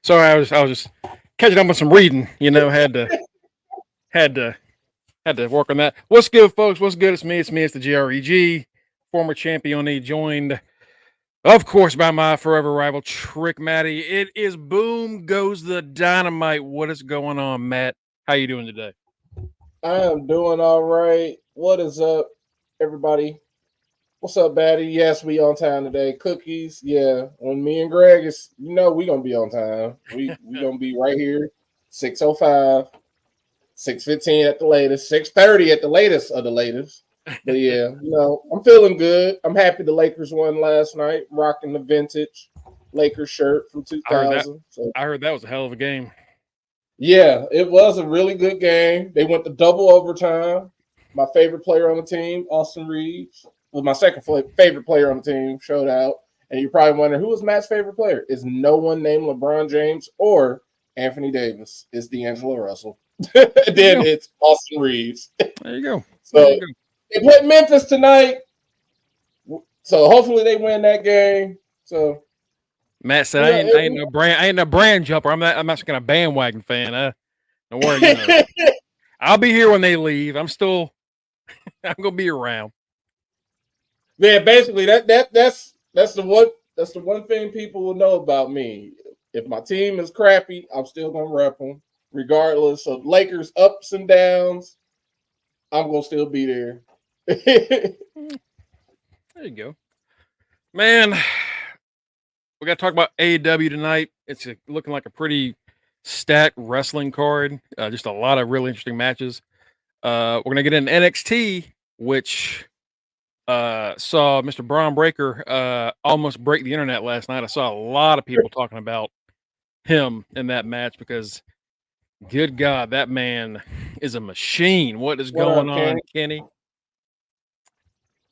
Sorry, I was just catching up on some reading. You know, had to work on that. What's good, folks? What's good? It's me. It's the GREG, former champion. Joined, of course, by my forever rival Trick Matty. It is Boom Goes the Dynamite. What is going on, Matt? How you doing today? I am doing all right. What is up, everybody? What's up, Batty? Yes, we on time today. Cookies, yeah. When me and Greg is, we gonna be on time. We gonna be right here, 6:05, 6:15 at the latest, 6:30 at the latest of the latest. But yeah, I'm feeling good. I'm happy the Lakers won last night, rocking the vintage Lakers shirt from 2000. I heard that was a hell of a game. Yeah, it was a really good game. They went to double overtime. My favorite player on the team, Austin Reeves, was my second favorite player on the team, showed out. And you're probably wondering, who was Matt's favorite player? It's no one named LeBron James or Anthony Davis. It's D'Angelo Russell. Then it's Austin Reeves. There you go. So they play Memphis tonight. So hopefully they win that game. So Matt said, I ain't no brand jumper. I'm not just gonna bandwagon fan. Don't worry. I'll be here when they leave. I'm gonna be around. Yeah, basically that's the one thing people will know about me. If my team is crappy, I'm still gonna rep them, regardless of Lakers ups and downs. I'm gonna still be there. There you go, man. We got to talk about AEW tonight. It's looking like a pretty stacked wrestling card. Just a lot of really interesting matches. We're going to get into NXT, which saw Mr. Bron Breakker almost break the internet last night. I saw a lot of people talking about him in that match because, good God, that man is a machine. What is going on, Kenny?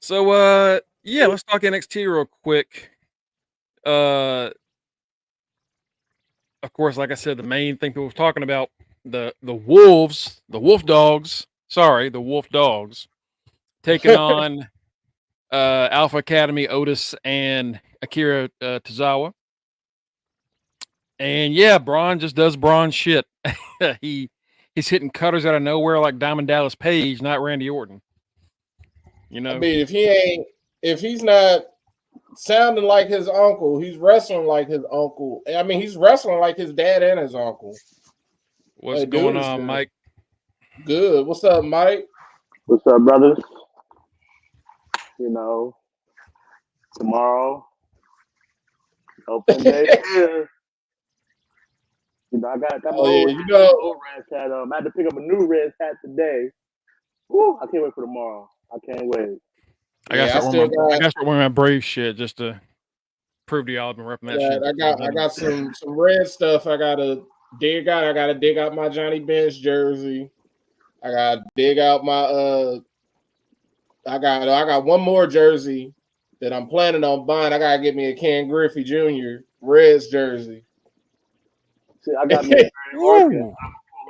So, let's talk NXT real quick. Of course, like I said, the main thing people were talking about, the Wolves taking on Alpha Academy, Otis and Akira Tozawa. And yeah, Braun just does Braun shit. He's hitting cutters out of nowhere like Diamond Dallas Page, not Randy Orton. I mean, if he's not sounding like his uncle, he's wrestling like his uncle. I mean, he's wrestling like his dad and his uncle. What's going on, Mike? Good. What's up, Mike? What's up, brothers? You know, tomorrow, opening day here. You know, I got my Oh old, yeah, you know. old Reds hat. I had to pick up a new Reds hat today. Woo! I can't wait for tomorrow. I can't wait. I gotta Yeah, I start still wearing my, I got. gotta start wearing my Brave shit just to prove to y'all I've been repping that shit. I got some red stuff. I gotta dig out. I gotta dig out my Johnny Bench jersey. I gotta dig out my I got one more jersey that I'm planning on buying. I gotta get me a Ken Griffey Jr. Reds jersey. See, I got me a Barry Larkin. Ooh.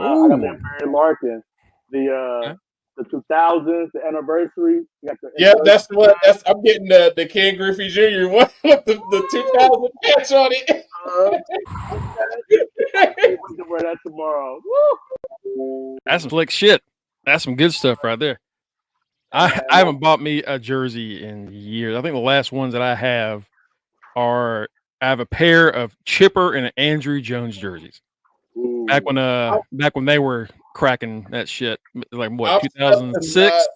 I got me Ooh. a Barry Larkin. The 2000s, the anniversary. You got the Yeah, that's what. That's I'm getting the Ken Griffey Jr. one with the 2000 patch on it. I can't wait to wear that tomorrow. Woo! That's some slick shit. That's some good stuff right there. I haven't bought me a jersey in years. I think the last ones that I have are I have a pair of Chipper and Andrew Jones jerseys. Back when they were cracking that shit, like what, 2006,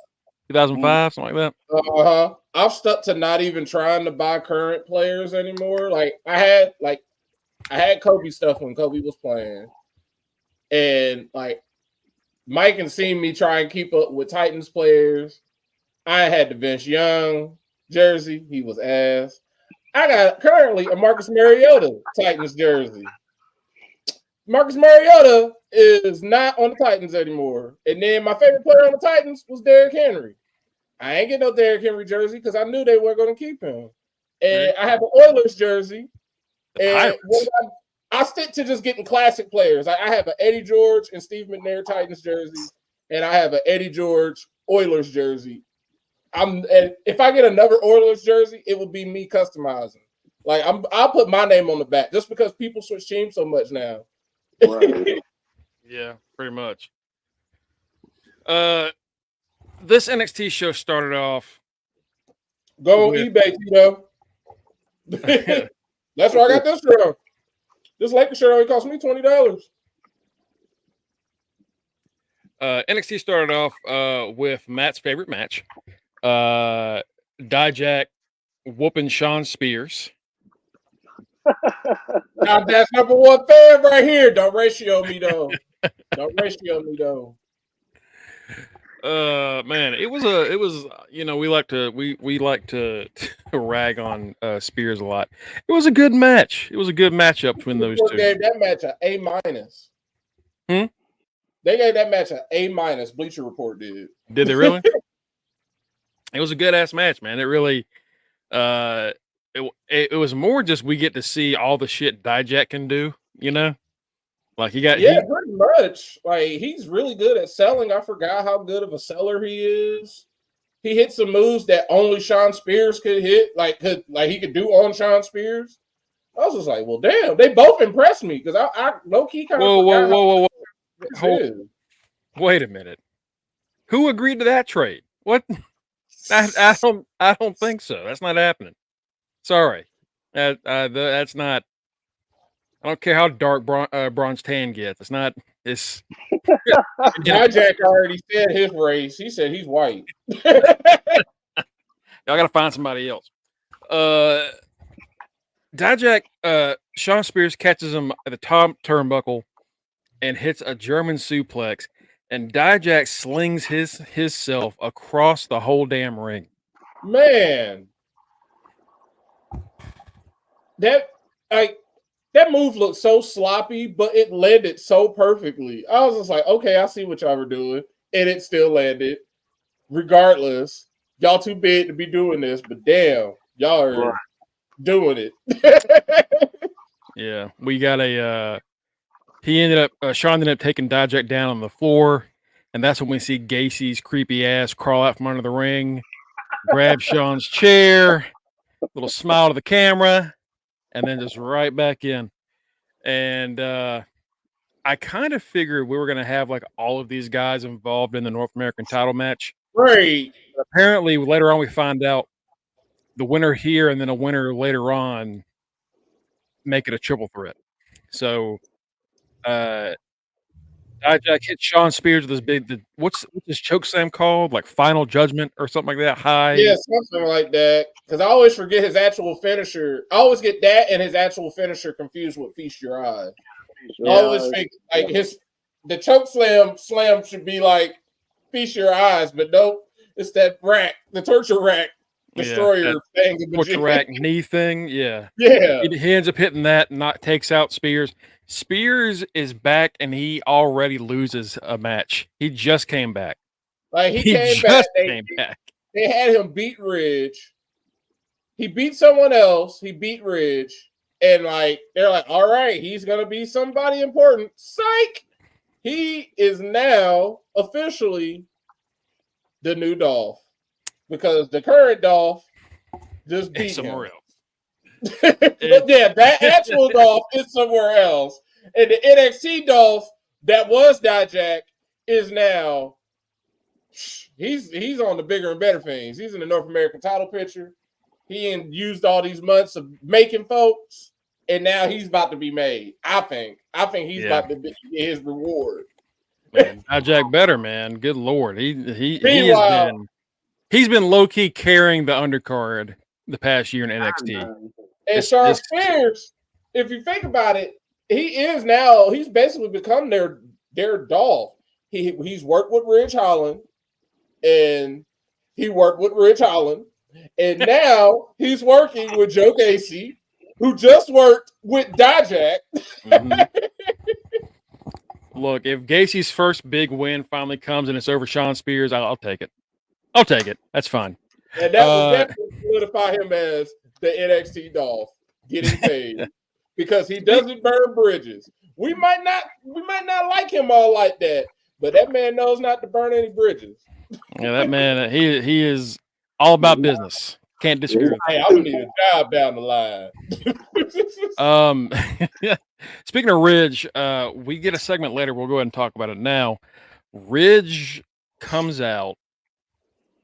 2005, something like that. I've stuck to not even trying to buy current players anymore. Like I had Kobe stuff when Kobe was playing, and like Mike and seen me try and keep up with Titans players. I had the Vince Young jersey. He was ass. I got currently a Marcus Mariota Titans jersey. Marcus Mariota is not on the Titans anymore. And then my favorite player on the Titans was Derrick Henry. I ain't get no Derrick Henry jersey because I knew they weren't going to keep him. And I have an Oilers jersey. And I stick to just getting classic players. I have an Eddie George and Steve McNair Titans jersey, and I have an Eddie George Oilers jersey. And if I get another Oilers jersey, it will be me customizing. Like I'll put my name on the back just because people switch teams so much now. Right. Yeah, pretty much. This NXT show started off. Go on eBay, Tito. That's where I got this shirt. This Lakers shirt only cost me $20. NXT started off with Matt's favorite match. Dijak whooping Sean Spears. Now that's number one fan right here. Don't ratio me though. Don't ratio me though. Man, it was we like to rag on Spears a lot. It was a good match. It was a good matchup between those two. Gave that match an A-. They gave that match an A-. Bleacher Report did. Did they really? It was a good ass match, man. It really it was more just we get to see all the shit Dijak can do, Like pretty much. Like he's really good at selling. I forgot how good of a seller he is. He hit some moves that only Sean Spears could hit, like he could do on Sean Spears. I was just like, well, damn, they both impressed me because I low key kind of whoa. Wait a minute. Who agreed to that trade? What? I don't think so. That's not happening. Sorry. That's not. I don't care how dark Bronze Tan gets. It's not. It's. Jack already said his race. He said he's white. Y'all gotta find somebody else. Dijak, Sean Spears catches him at the top turnbuckle and hits a German suplex, and Dijak slings his self across the whole damn ring. Man, that move looked so sloppy, but it landed so perfectly. I was just like, okay, I see what y'all were doing, and it still landed. Regardless, y'all too big to be doing this, but damn, y'all are doing it. Yeah, we got Sean ended up taking Dijak down on the floor, and that's when we see Gacy's creepy ass crawl out from under the ring, grab Sean's chair, little smile to the camera, and then just right back in. And I kind of figured we were going to have like all of these guys involved in the North American title match. Right. But apparently, later on, we find out the winner here and then a winner later on make it a triple threat. So Dijak hit Sean Spears with his what's his choke slam called? Like Final Judgment or something like that. High. Yeah, something like that. Because I always forget his actual finisher. I always get that and his actual finisher confused with Feast Your Eyes. I always think like the choke slam should be like Feast Your Eyes, but nope, it's that rack, the torture rack destroyer thing. Torture rack knee thing. Yeah. Yeah. He ends up hitting that and takes out Spears. Spears is back and he already loses a match. He just came back. Like he came back. They had him beat Ridge. He beat someone else. He beat Ridge. And like they're like, all right, he's gonna be somebody important. Psych! He is now officially the new Dolph. Because the current Dolph just beat somewhere him. else. But yeah, that actual Dolph is somewhere else. And the NXT Dolph that was Dijak is now he's on the bigger and better things. He's in the North American title picture. He used all these months of making folks, and now he's about to be made. I think he's about to get his reward. Man, Dijak better, man. Good Lord. He's been low-key carrying the undercard the past year in NXT. And Sean Spears, if you think about it, he's basically become their Dolph. He's worked with Ridge Holland, and and now he's working with Joe Gacy, who just worked with Dijak. Look, if Gacy's first big win finally comes and it's over Sean Spears, I'll take it. I'll take it. That's fine. And that will definitely solidify him as the NXT Dolph getting paid because he doesn't burn bridges. We might not like him all like that, but that man knows not to burn any bridges. Yeah, that man, he is all about business. Can't disagree with that. Hey, I'm gonna need a job down the line. Speaking of Ridge, we get a segment later. We'll go ahead and talk about it now. Ridge comes out,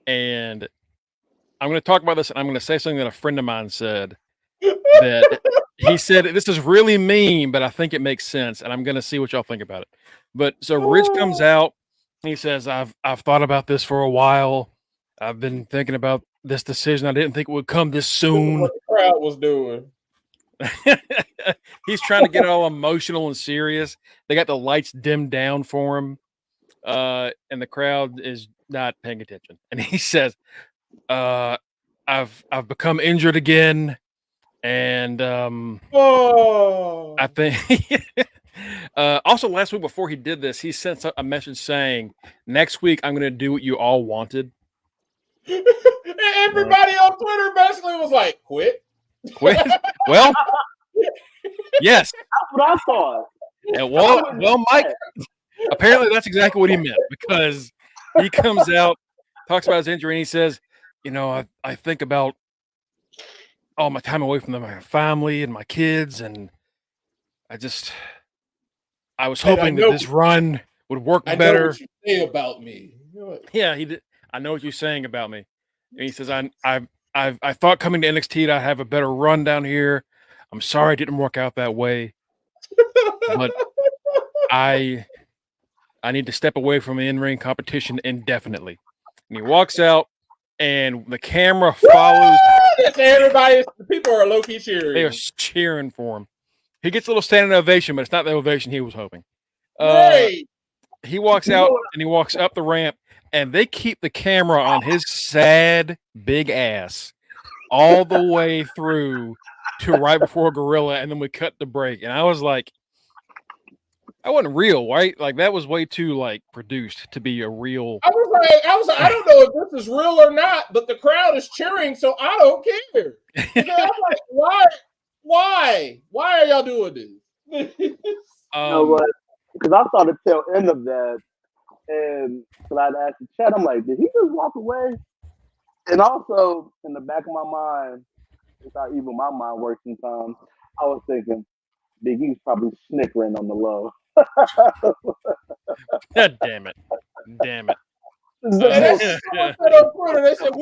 and I'm going to talk about this, and I'm going to say something that a friend of mine said. That he said, this is really mean, but I think it makes sense, and I'm going to see what y'all think about it. But so Ridge comes out, and he says, I've thought about this for a while. I've been thinking about this decision. I didn't think it would come this soon. What the crowd was doing. He's trying to get all emotional and serious. They got the lights dimmed down for him, and the crowd is not paying attention. And he says, I've become injured again, and I think also last week before he did this, he sent a message saying, next week I'm going to do what you all wanted. Everybody on Twitter basically was like, quit. Well, yes, that's what I thought. And well, Mike, apparently that's exactly what he meant, because he comes out, talks about his injury, and he says, I think about all my time away from my family and my kids, and I was hoping that this run would work better. I know what you say about me. Yeah, he did. I know what you're saying about me. And he says, I thought coming to NXT I'd have a better run down here. I'm sorry it didn't work out that way. But I need to step away from in-ring competition indefinitely. And he walks out, and the camera follows. Everybody, the people are low-key cheering. They are cheering for him. He gets a little standing ovation, but it's not the ovation he was hoping. He walks out, and he walks up the ramp, and they keep the camera on his sad big ass all the way through to right before Gorilla, and then we cut the break. And I was like, that wasn't real, right? Like, that was way too produced to be a real. I was like, I don't know if this is real or not, but the crowd is cheering, so I don't care. I'm like, why are y'all doing this? Because I saw the tail end of that, and so I'd asked the chat, I'm like, did he just walk away? And also, in the back of my mind, it's how even my mind works sometimes, I was thinking, Big E's probably snickering on the low. Damn it. They said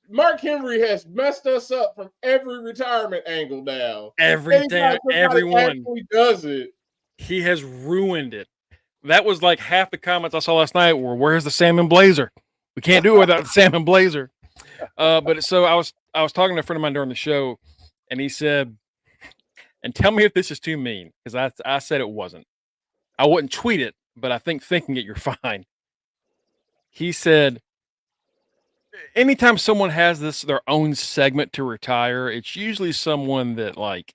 Mark Henry has messed us up from every retirement angle now. Everyone actually does it. He has ruined it. that was like half the comments I saw last night were, "Where's the salmon blazer? We can't do it without the salmon blazer." But so I was talking to a friend of mine during the show, and he said, "And tell me if this is too mean," because I said it wasn't. I wouldn't tweet it, but I think thinking it, you're fine. He said, anytime someone has their own segment to retire, it's usually someone that like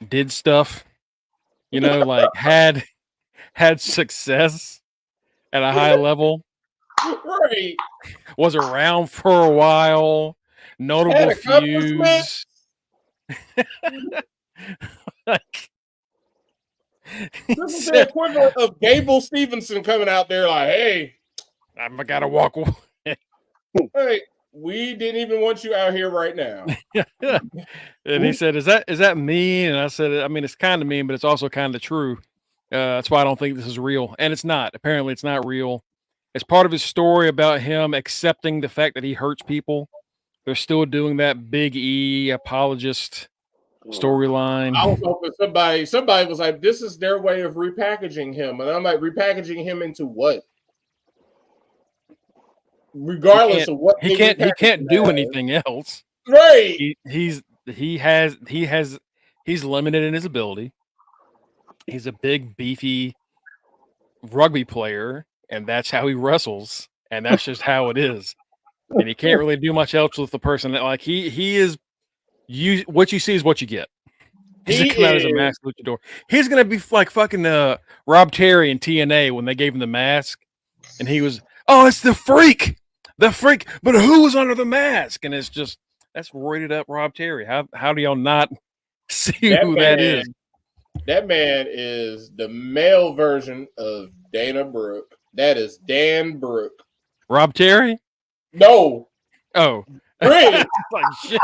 did stuff, like had success at a high level, Right. was around for a while, notable feuds. Like, this is the equivalent of Gable Stevenson coming out there like, "Hey, I gotta walk away." Hey, we didn't even want you out here right now." And he said, "Is that mean?" And I said, "I mean, it's kind of mean, but it's also kind of true. That's why I don't think this is real." And it's not. Apparently, it's not real. It's part of his story about him accepting the fact that he hurts people. They're still doing that Big E apologist storyline. I was hoping somebody was like, "This is their way of repackaging him," and I'm like, "Repackaging him into what?" Regardless of what he can't do anything else. Right. He's limited in his ability. He's a big, beefy rugby player, and that's how he wrestles, and that's just how it is. And he can't really do much else with the person that like he is. What you see is what you get. He's gonna come out as a masked luchador. He's gonna be like fucking Rob Terry in TNA when they gave him the mask, and he was, "Oh, it's the freak, but who was under the mask?" And it's just that's roided up Rob Terry. How do y'all not see who that is? That man is the male version of Dana Brooke. That is Dan Brooke. Rob Terry? No. Oh, Rick. like shit.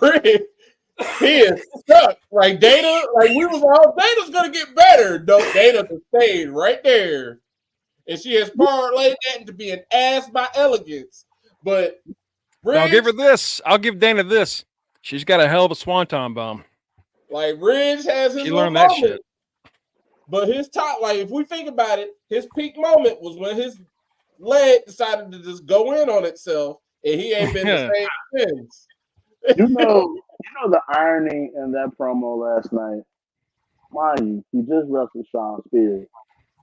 Rick. He is stuck. Like Dana, like we was all Dana's gonna get better. No, Dana stayed right there. And she has parlayed that into being ass by elegance. But Ridge, I'll give her this. I'll give Dana this. She's got a hell of a swanton bomb. Like Ridge has his learned that shit. But his top, like if we think about it, his peak moment was when his leg decided to just go in on itself, and he ain't been the same since. You know the irony in that promo last night. Mind you, he just wrestled Sean Spears.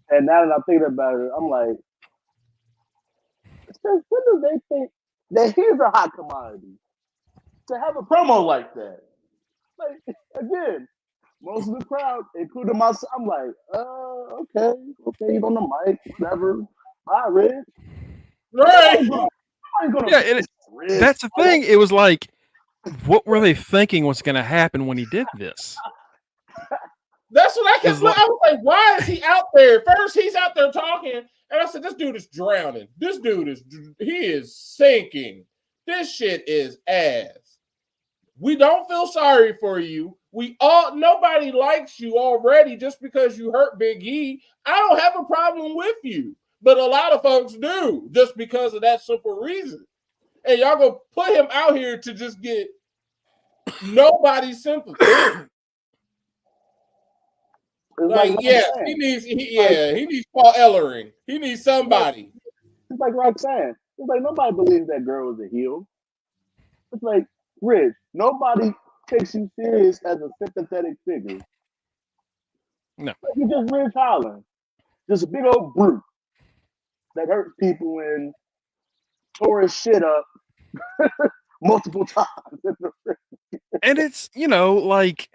And now that I'm thinking about it, I'm like, when do they think that he's a hot commodity to have a promo like that? Like, again, most of the crowd, including myself, I'm like, okay, he's on the mic, whatever. Bye, Rich. Right. Yeah, that's the thing. It was like, what were they thinking was going to happen when he did this? That's what I kept looking. I was like, why is he out there? First, he's out there talking, and I said, this dude is drowning. He is sinking. This shit is ass. We don't feel sorry for you. Nobody likes you already just because you hurt Big E. I don't have a problem with you, but a lot of folks do just because of that simple reason. And y'all gonna put him out here to just get nobody's sympathy. He needs Paul Ellering. He needs somebody. It's like Roxanne. It's like nobody believes that girl is a heel. It's like, Rich, nobody takes you serious as a sympathetic figure. No. You're just Ridge Holland. Just a big old brute that hurts people and tore his shit up multiple times. And it's, like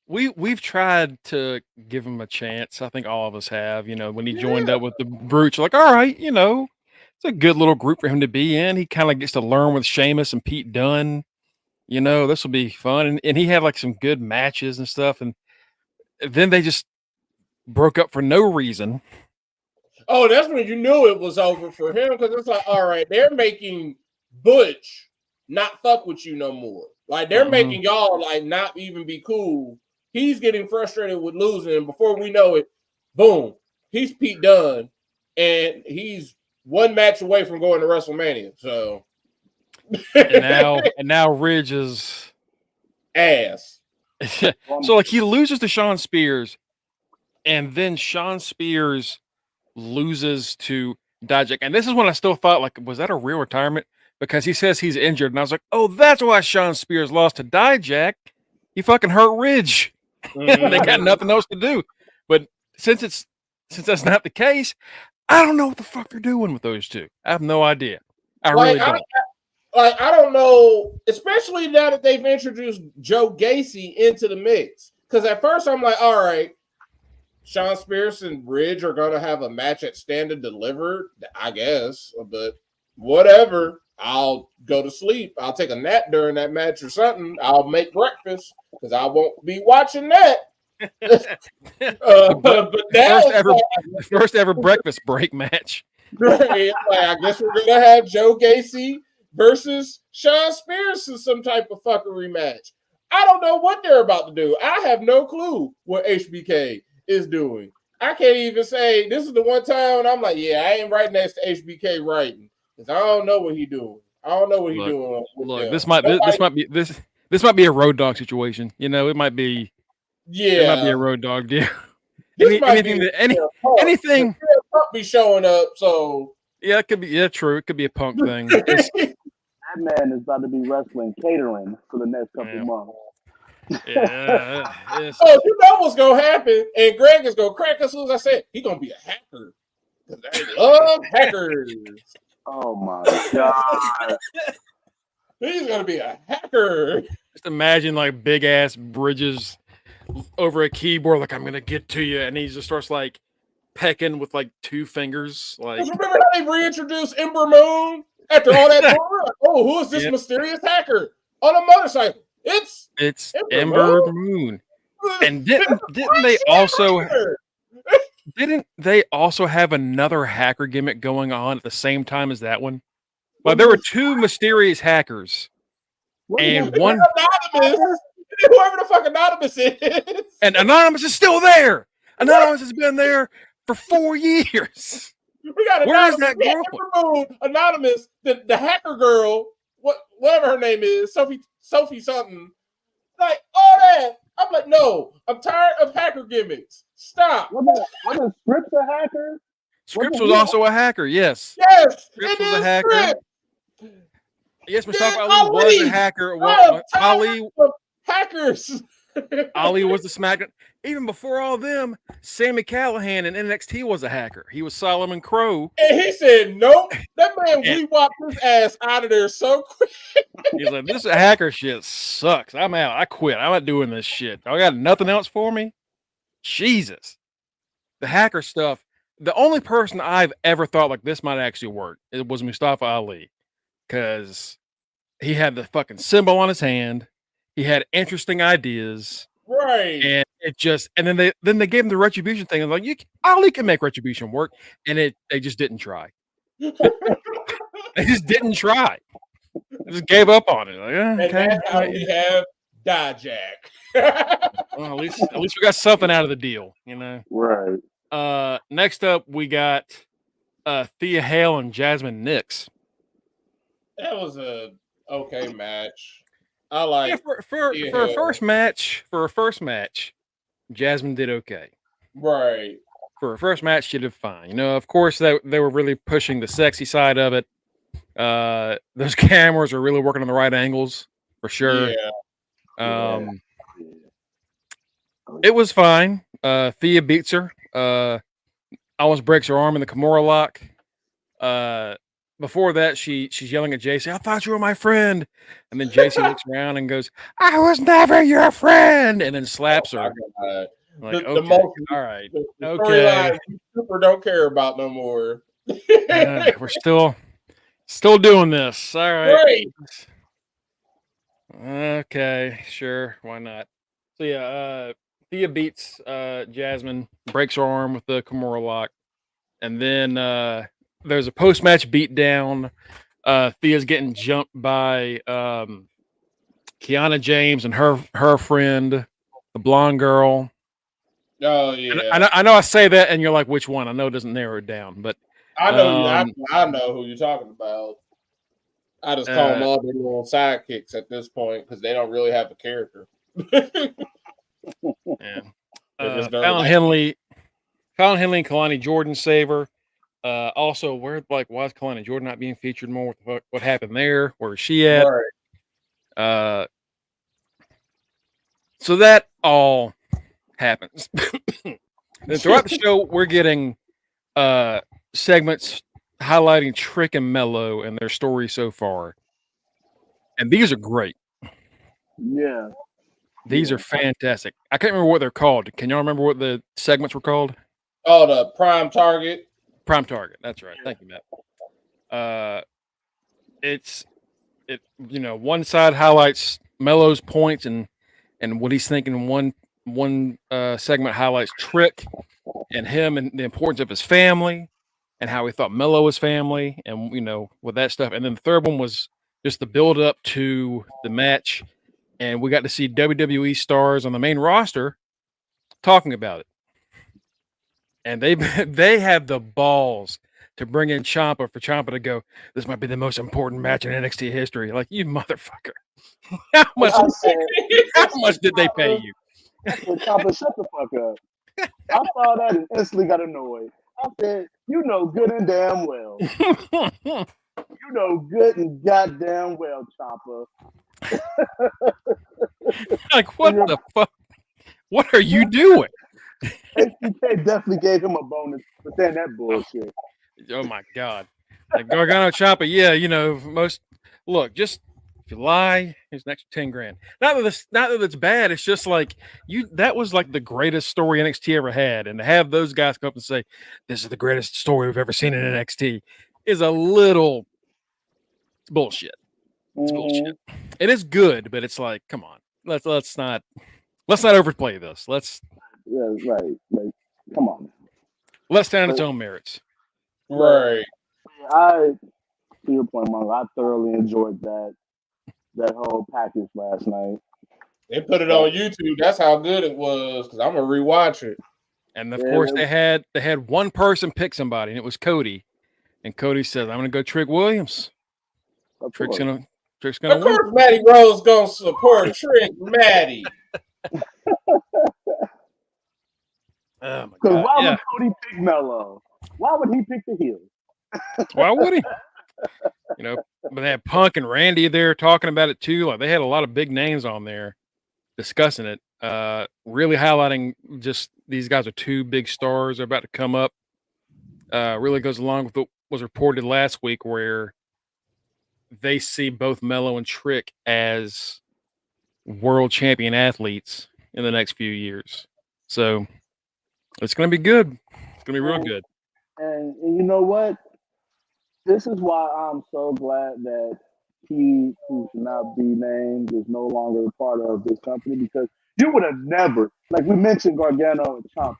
we've tried to give him a chance. I think all of us have, when he joined up with the Brutes, like, all right, it's a good little group for him to be in. He kind of gets to learn with Sheamus and Pete Dunne. This will be fun. And he had like some good matches and stuff. And then they just broke up for no reason. Oh, that's when you knew it was over for him, because it's like, all right, they're making Butch not fuck with you no more. Like they're making y'all like not even be cool. He's getting frustrated with losing, and before we know it, boom, he's Pete Dunne, and he's one match away from going to WrestleMania. So and now Ridge is ass. So like he loses to Shawn Spears, and then Shawn Spears loses to Dijak. And this is when I still thought, like, was that a real retirement? Because he says he's injured, and I was like, oh, that's why Shawn Spears lost to Dijak. He fucking hurt Ridge. They got nothing else to do. But since that's not the case, I don't know what the fuck they're doing with those two. I have no idea. I really don't. I don't know, especially now that they've introduced Joe Gacy into the mix. Because at first I'm like, all right, Shawn Spears and Ridge are going to have a match at Stand and Deliver, I guess. But whatever. I'll go to sleep. I'll take a nap during that match or something. I'll make breakfast because I won't be watching that. But the first ever breakfast break match. Right, I guess we're gonna have Joe Gacy versus Shawn Spears in some type of fuckery match. I don't know what they're about to do. I have no clue what HBK is doing. I can't even say this is the one time when I'm like, yeah, I ain't right next to HBK writing. I don't know what he's doing. I don't know what he's doing. Look, this might be a Road Dogg situation. You know, it might be. Yeah, it might be a Road Dogg deal. Anything be showing up. So yeah, it could be. Yeah, true. It could be a Punk thing. That man is about to be wrestling catering for the next couple months. Yeah. Oh, you know what's gonna happen? And Greg is gonna crack as soon as I said he's gonna be a hacker. Because I love hackers. Oh my god. He's gonna be a hacker. Just imagine like big ass Bridges over a keyboard, like I'm gonna get to you, and he just starts like pecking with like 2 fingers. Like remember how they reintroduced Ember Moon after all that? Oh, who is this mysterious hacker on a motorcycle? It's Ember Moon. And didn't they also didn't they also have another hacker gimmick going on at the same time as that one? Well, there were 2 mysterious hackers, and one Anonymous. Whoever the fuck Anonymous is, and Anonymous is still there. Anonymous has been there for 4 years. We got Where is that girl? Anonymous, the hacker girl, whatever her name is, Sophie something. Like all that. I'm like, no, I'm tired of hacker gimmicks. Stop. Wasn't Scripps a hacker? Scripps was also a hacker, yes. Yes, Scripps was a hacker. Scripps. Yes, Mustafa Ali was a hacker. Ali hackers. Ali was the SmackDown. Even before all them, Sami Callihan in NXT was a hacker. He was Solomon Crow. And he said, nope. That man we-walked his ass out of there so quick. He's like, this hacker shit sucks. I'm out. I quit. I'm not doing this shit. I got nothing else for me. Jesus. The hacker stuff. The only person I've ever thought like this might actually work, it was Mustafa Ali. Because he had the fucking symbol on his hand. He had interesting ideas. Right. And it just, and then they gave him the Retribution thing. And like, Ali can make Retribution work. And they just didn't try. They just didn't try. They just gave up on it. Like, okay. And that's how we have Dijak. Well, at least we got something out of the deal, you know. Right. Next up we got Thea Hale and Jasmine Nix. That was a okay match. I like for a first match, Jasmine did okay. Right. For a first match, she did fine. You know, of course they were really pushing the sexy side of it. Those cameras are really working on the right angles for sure. Yeah. It was fine. Thea beats her. Almost breaks her arm in the Kimura lock. Before that, she's yelling at JC, I thought you were my friend. And then JC looks around and goes, I was never your friend. And then slaps her. Like, okay, all right. Okay. Super don't care about no more. We're still doing this. All right. Okay, sure. Why not? So yeah, Thea beats Jasmine, breaks her arm with the Kimura lock. And then there's a post-match beatdown. Thea's getting jumped by Kiana James and her friend, the blonde girl. Oh yeah. And I know I say that, and you're like, which one? I know it doesn't narrow it down, but I know I know who you're talking about. I just call them all their little sidekicks at this point because they don't really have a character. Yeah. There's no Fallon like- Henley and Kalani Jordan saver. Also, why is Kalani Jordan not being featured more? What happened there? Where is she at? Right. So that all happens. And throughout the show, we're getting segments highlighting Trick and Mello and their story so far. And these are great. Yeah. These are fantastic. I can't remember what they're called. Can y'all remember what the segments were called? Oh, the Prime Target. Prime Target. That's right. Thank you, Matt. One side highlights Mello's points and what he's thinking. One segment highlights Trick and him and the importance of his family and how he thought Mello was family and with that stuff. And then the third one was just the build up to the match, and we got to see WWE stars on the main roster talking about it. And they have the balls to bring in Ciampa for Ciampa to go, this might be the most important match in NXT history. Like, you motherfucker. How much did they pay you? Ciampa, shut the fuck up. I saw that and instantly got annoyed. I said, you know good and damn well. You know good and goddamn well, Ciampa. Like, what the fuck? What are you doing? HBK definitely gave him a bonus for saying that bullshit. Oh my God. Like Gargano Ciampa, just if you lie, here's an extra 10 grand. Not that it's bad, it's just like that was like the greatest story NXT ever had. And to have those guys come up and say, this is the greatest story we've ever seen in NXT is a little bullshit. It's bullshit. It is good, but it's like, come on. Let's not overplay this. Yeah, right. Like, come on. Let's stand on its own merits. Right. To your point, Mongo, I thoroughly enjoyed that whole package last night. They put it on YouTube. That's how good it was. Because I'm gonna rewatch it. And of course, they had one person pick somebody, and it was Cody. And Cody says, "I'm gonna go Trick Williams." Trick's gonna Of win. course, Matty Rose gonna support Trick Matty. Oh my Because God! why would Cody pick Mello? Why would he pick the heel? Why would he? But they had Punk and Randy there talking about it too. Like, they had a lot of big names on there discussing it. Really highlighting just these guys are two big stars. They're about to come up. Really goes along with what was reported last week, where they see both Mello and Trick as world champion athletes in the next few years. So it's going to be good. It's going to be real good. And you know what? This is why I'm so glad that he, who should not be named, is no longer a part of this company, because you would have never, like we mentioned Gargano and Ciampa.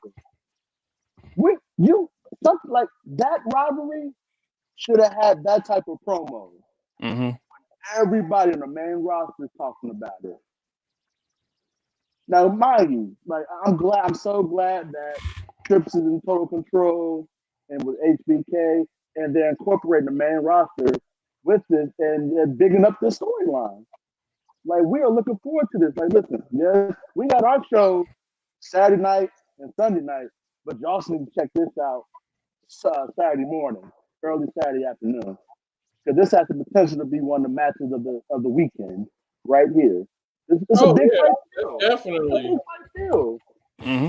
Something like that rivalry should have had that type of promo. Mm-hmm. Everybody on the main roster is talking about it. Now, mind you, like I'm so glad that Trips is in total control and with HBK, and they're incorporating the main roster with this and bigging up this storyline. Like, we are looking forward to this. Like, listen, yes, we got our show Saturday night and Sunday night, but you also need to check this out Saturday morning, early Saturday afternoon, because this has the potential to be one of the matches of the weekend right here. It's a big fight deal. Definitely. It's a big fight deal. Mm-hmm.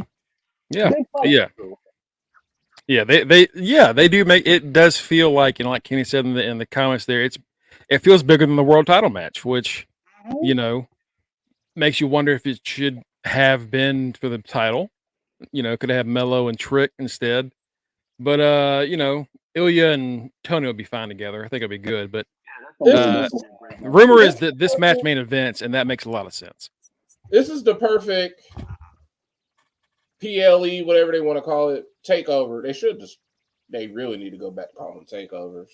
Yeah. Big fight deal. Yeah, they do make it. Does feel like, like Kenny said in the comments there, it feels bigger than the world title match, which makes you wonder if it should have been for the title. Could have Mello and Trick instead, but Ilya and Tony will be fine together. I think it'll be good. But the rumor is that this match main events, and that makes a lot of sense. This is the perfect PLE, whatever they want to call it, takeover. They really need to go back to calling them takeovers.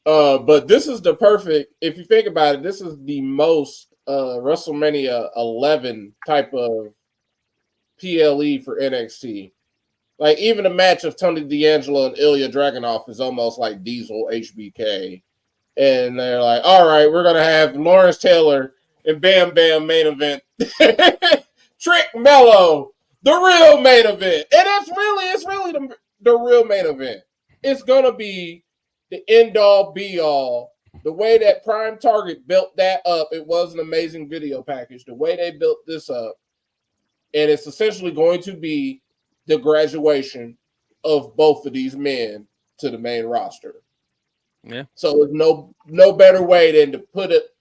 But this is the perfect, if you think about it, this is the most WrestleMania 11 type of PLE for NXT. Like, even a match of Tony D'Angelo and Ilya Dragunov is almost like Diesel HBK. and they're like, "All right, we're gonna have Lawrence Taylor and Bam Bam main event, Trick Mello, the real main event," and it's really the real main event. It's gonna be the end all be all. The way that Prime Target built that up, it was an amazing video package. The way they built this up, and it's essentially going to be the graduation of both of these men to the main roster. Yeah. So there's no better way than to put it,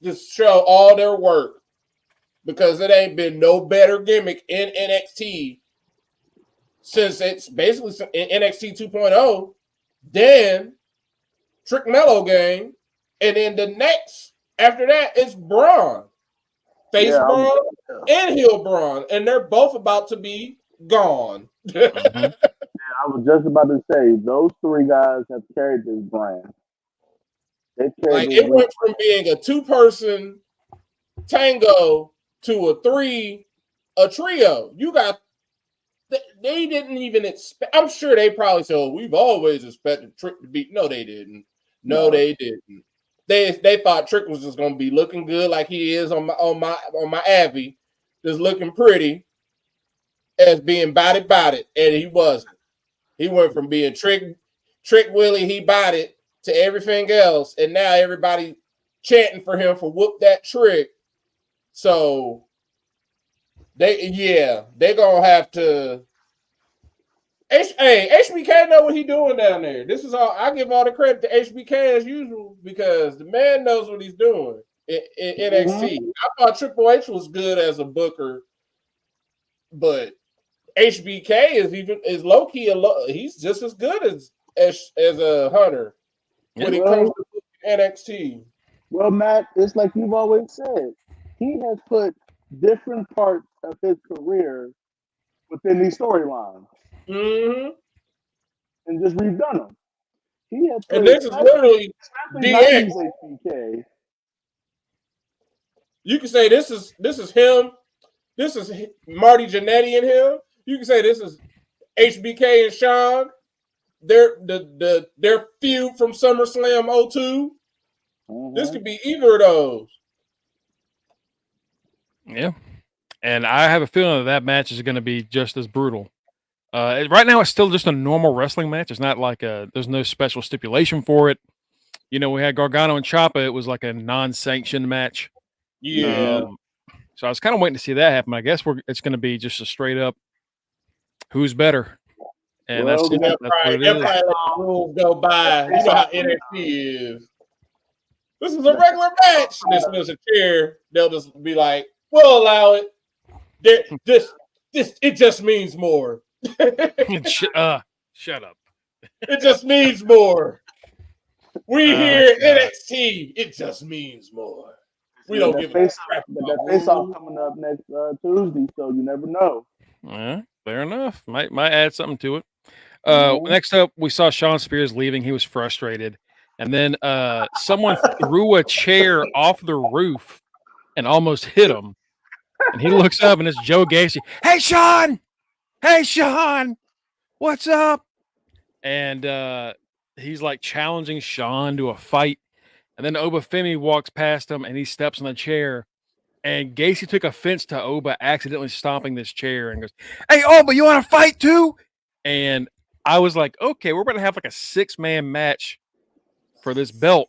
just show all their work, because it ain't been no better gimmick in NXT since it's basically in NXT 2.0 than Trick Mello game. And then the next after that is Braun. Face Braun and heel Braun. And they're both about to be gone. Mm-hmm. I was just about to say, those three guys have carried this brand. Like, it went from being a 2-person tango to a trio. You got, they didn't even expect, I'm sure they probably said, "Oh, we've always expected Trick to beat." No, they didn't. No, they didn't. They thought Trick was just gonna be looking good like he is on my Abby, just looking pretty as being body, and he wasn't. He went from being Trick Willie, he bodied, to everything else, and now everybody chanting for him for whoop that Trick. So they gonna have to. HBK know what he doing down there. This is all I give all the credit to HBK as usual, because the man knows what he's doing in NXT. I thought Triple H was good as a booker, but HBK is low key. He's just as good as a Hunter when it comes to NXT. Well, Matt, it's like you've always said. He has put different parts of his career within these storylines, and just redone them. He has put, and this is literally DX. HBK. You can say this is him. This is Marty Jannetty and him. You can say this is HBK and Sean. Their feud from SummerSlam 02. This could be either of those. Yeah. And I have a feeling that match is going to be just as brutal. Right now, it's still just a normal wrestling match. It's not like there's no special stipulation for it. You know, we had Gargano and Ciampa. It was like a non-sanctioned match. Yeah. So I was kind of waiting to see that happen. I guess it's going to be just a straight up who's better. And that's what it is. Let the rules go by. You know how NXT is. This is a regular match. This is a chair. They'll just be like, "We'll allow it. It just means more." Shut up. It just means more. We here NXT. It just means more. We don't give a crap. That face-off coming up next Tuesday, so you never know. Fair enough. Might add something to it. Next up, we saw Sean Spears leaving. He was frustrated. And then someone threw a chair off the roof and almost hit him. And he looks up and it's Joe Gacy. Hey, Sean! What's up? And he's like challenging Sean to a fight. And then Obafemi walks past him and he steps on the chair. And Gacy took offense to Oba accidentally stomping this chair and goes, "Hey, Oba, you want to fight too?" And I was like, okay, we're going to have like a 6-man match for this belt.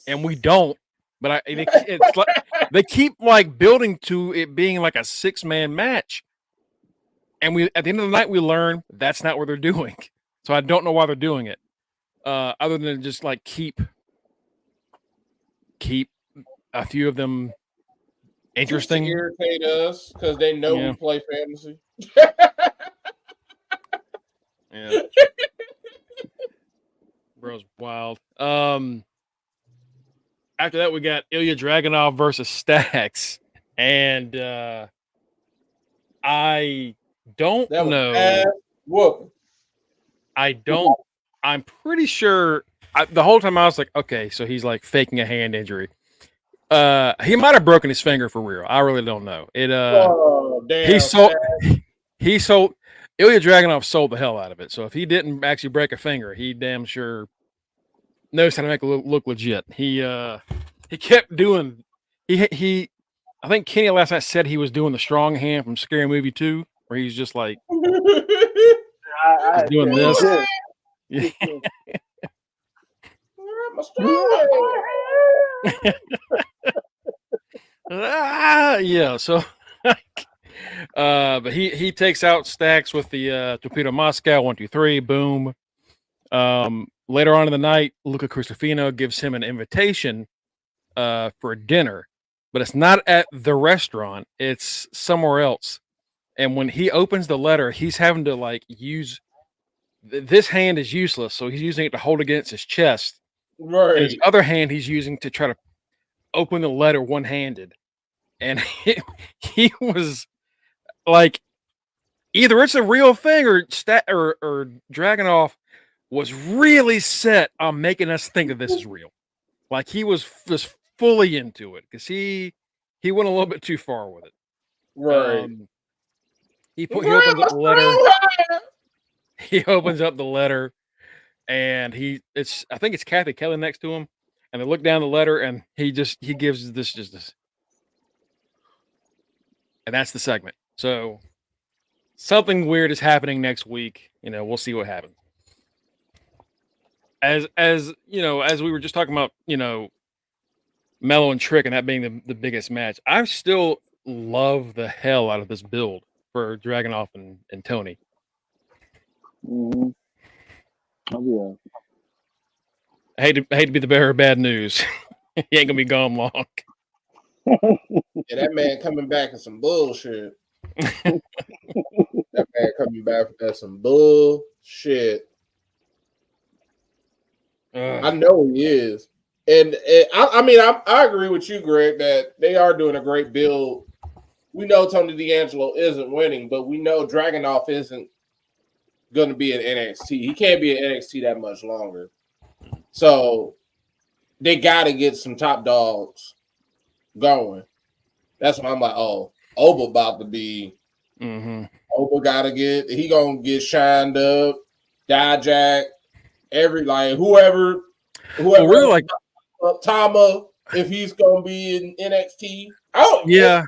And we don't. But it's like, they keep like building to it being like a 6-man match. And at the end of the night, we learn that's not what they're doing. So I don't know why they're doing it. Other than just like keep a few of them interesting. Just to irritate us because they know we play fantasy. Yeah. Bro's wild. After that, we got Ilya Dragunov versus Stax. And I don't know. I'm pretty sure the whole time I was like, okay, so he's like faking a hand injury. He might have broken his finger for real. I really don't know. He sold Ilya Dragunov sold the hell out of it. So if he didn't actually break a finger, he damn sure knows how to make it look legit. He kept doing. He. I think Kenny last night said he was doing the strong hand from Scary Movie 2, where he's just like I he's doing this. Yeah. My strong Yeah. So, but he takes out Stacks with the Torpedo Moscow 1, 2, 3. Boom. Later on in the night, Luca Cristofino gives him an invitation for dinner, but it's not at the restaurant, it's somewhere else. And when he opens the letter, he's having to like use this hand is useless, so he's using it to hold against his chest. Right. And his other hand he's using to try to open the letter one-handed. And he was like, either it's a real thing or Dragunov was really set on making us think that this is real. Like he was just fully into it because he went a little bit too far with it. Right. He opens up the letter. He opens up the letter, and I think it's Kathy Kelly next to him, and they look down the letter, and he gives this, and that's the segment. So something weird is happening next week. We'll see what happens. As we were just talking about, Mello and Trick and that being the biggest match, I still love the hell out of this build for Dragunov and Tony. Mm-hmm. Oh I hate to be the bearer of bad news. He ain't gonna be gone long. Yeah, that man coming back is some bullshit. That man coming back as some bullshit. I know he is. And I agree with you, Greg, that they are doing a great build. We know Tony D'Angelo isn't winning, but we know Dragunov isn't going to be in NXT. He can't be in NXT that much longer. So they got to get some top dogs going. That's why I'm like, oh, Oba about to be. Mm-hmm. Oba got to he going to get shined up. Dijak, whoever really like Tama, if he's going to be in NXT. Yeah.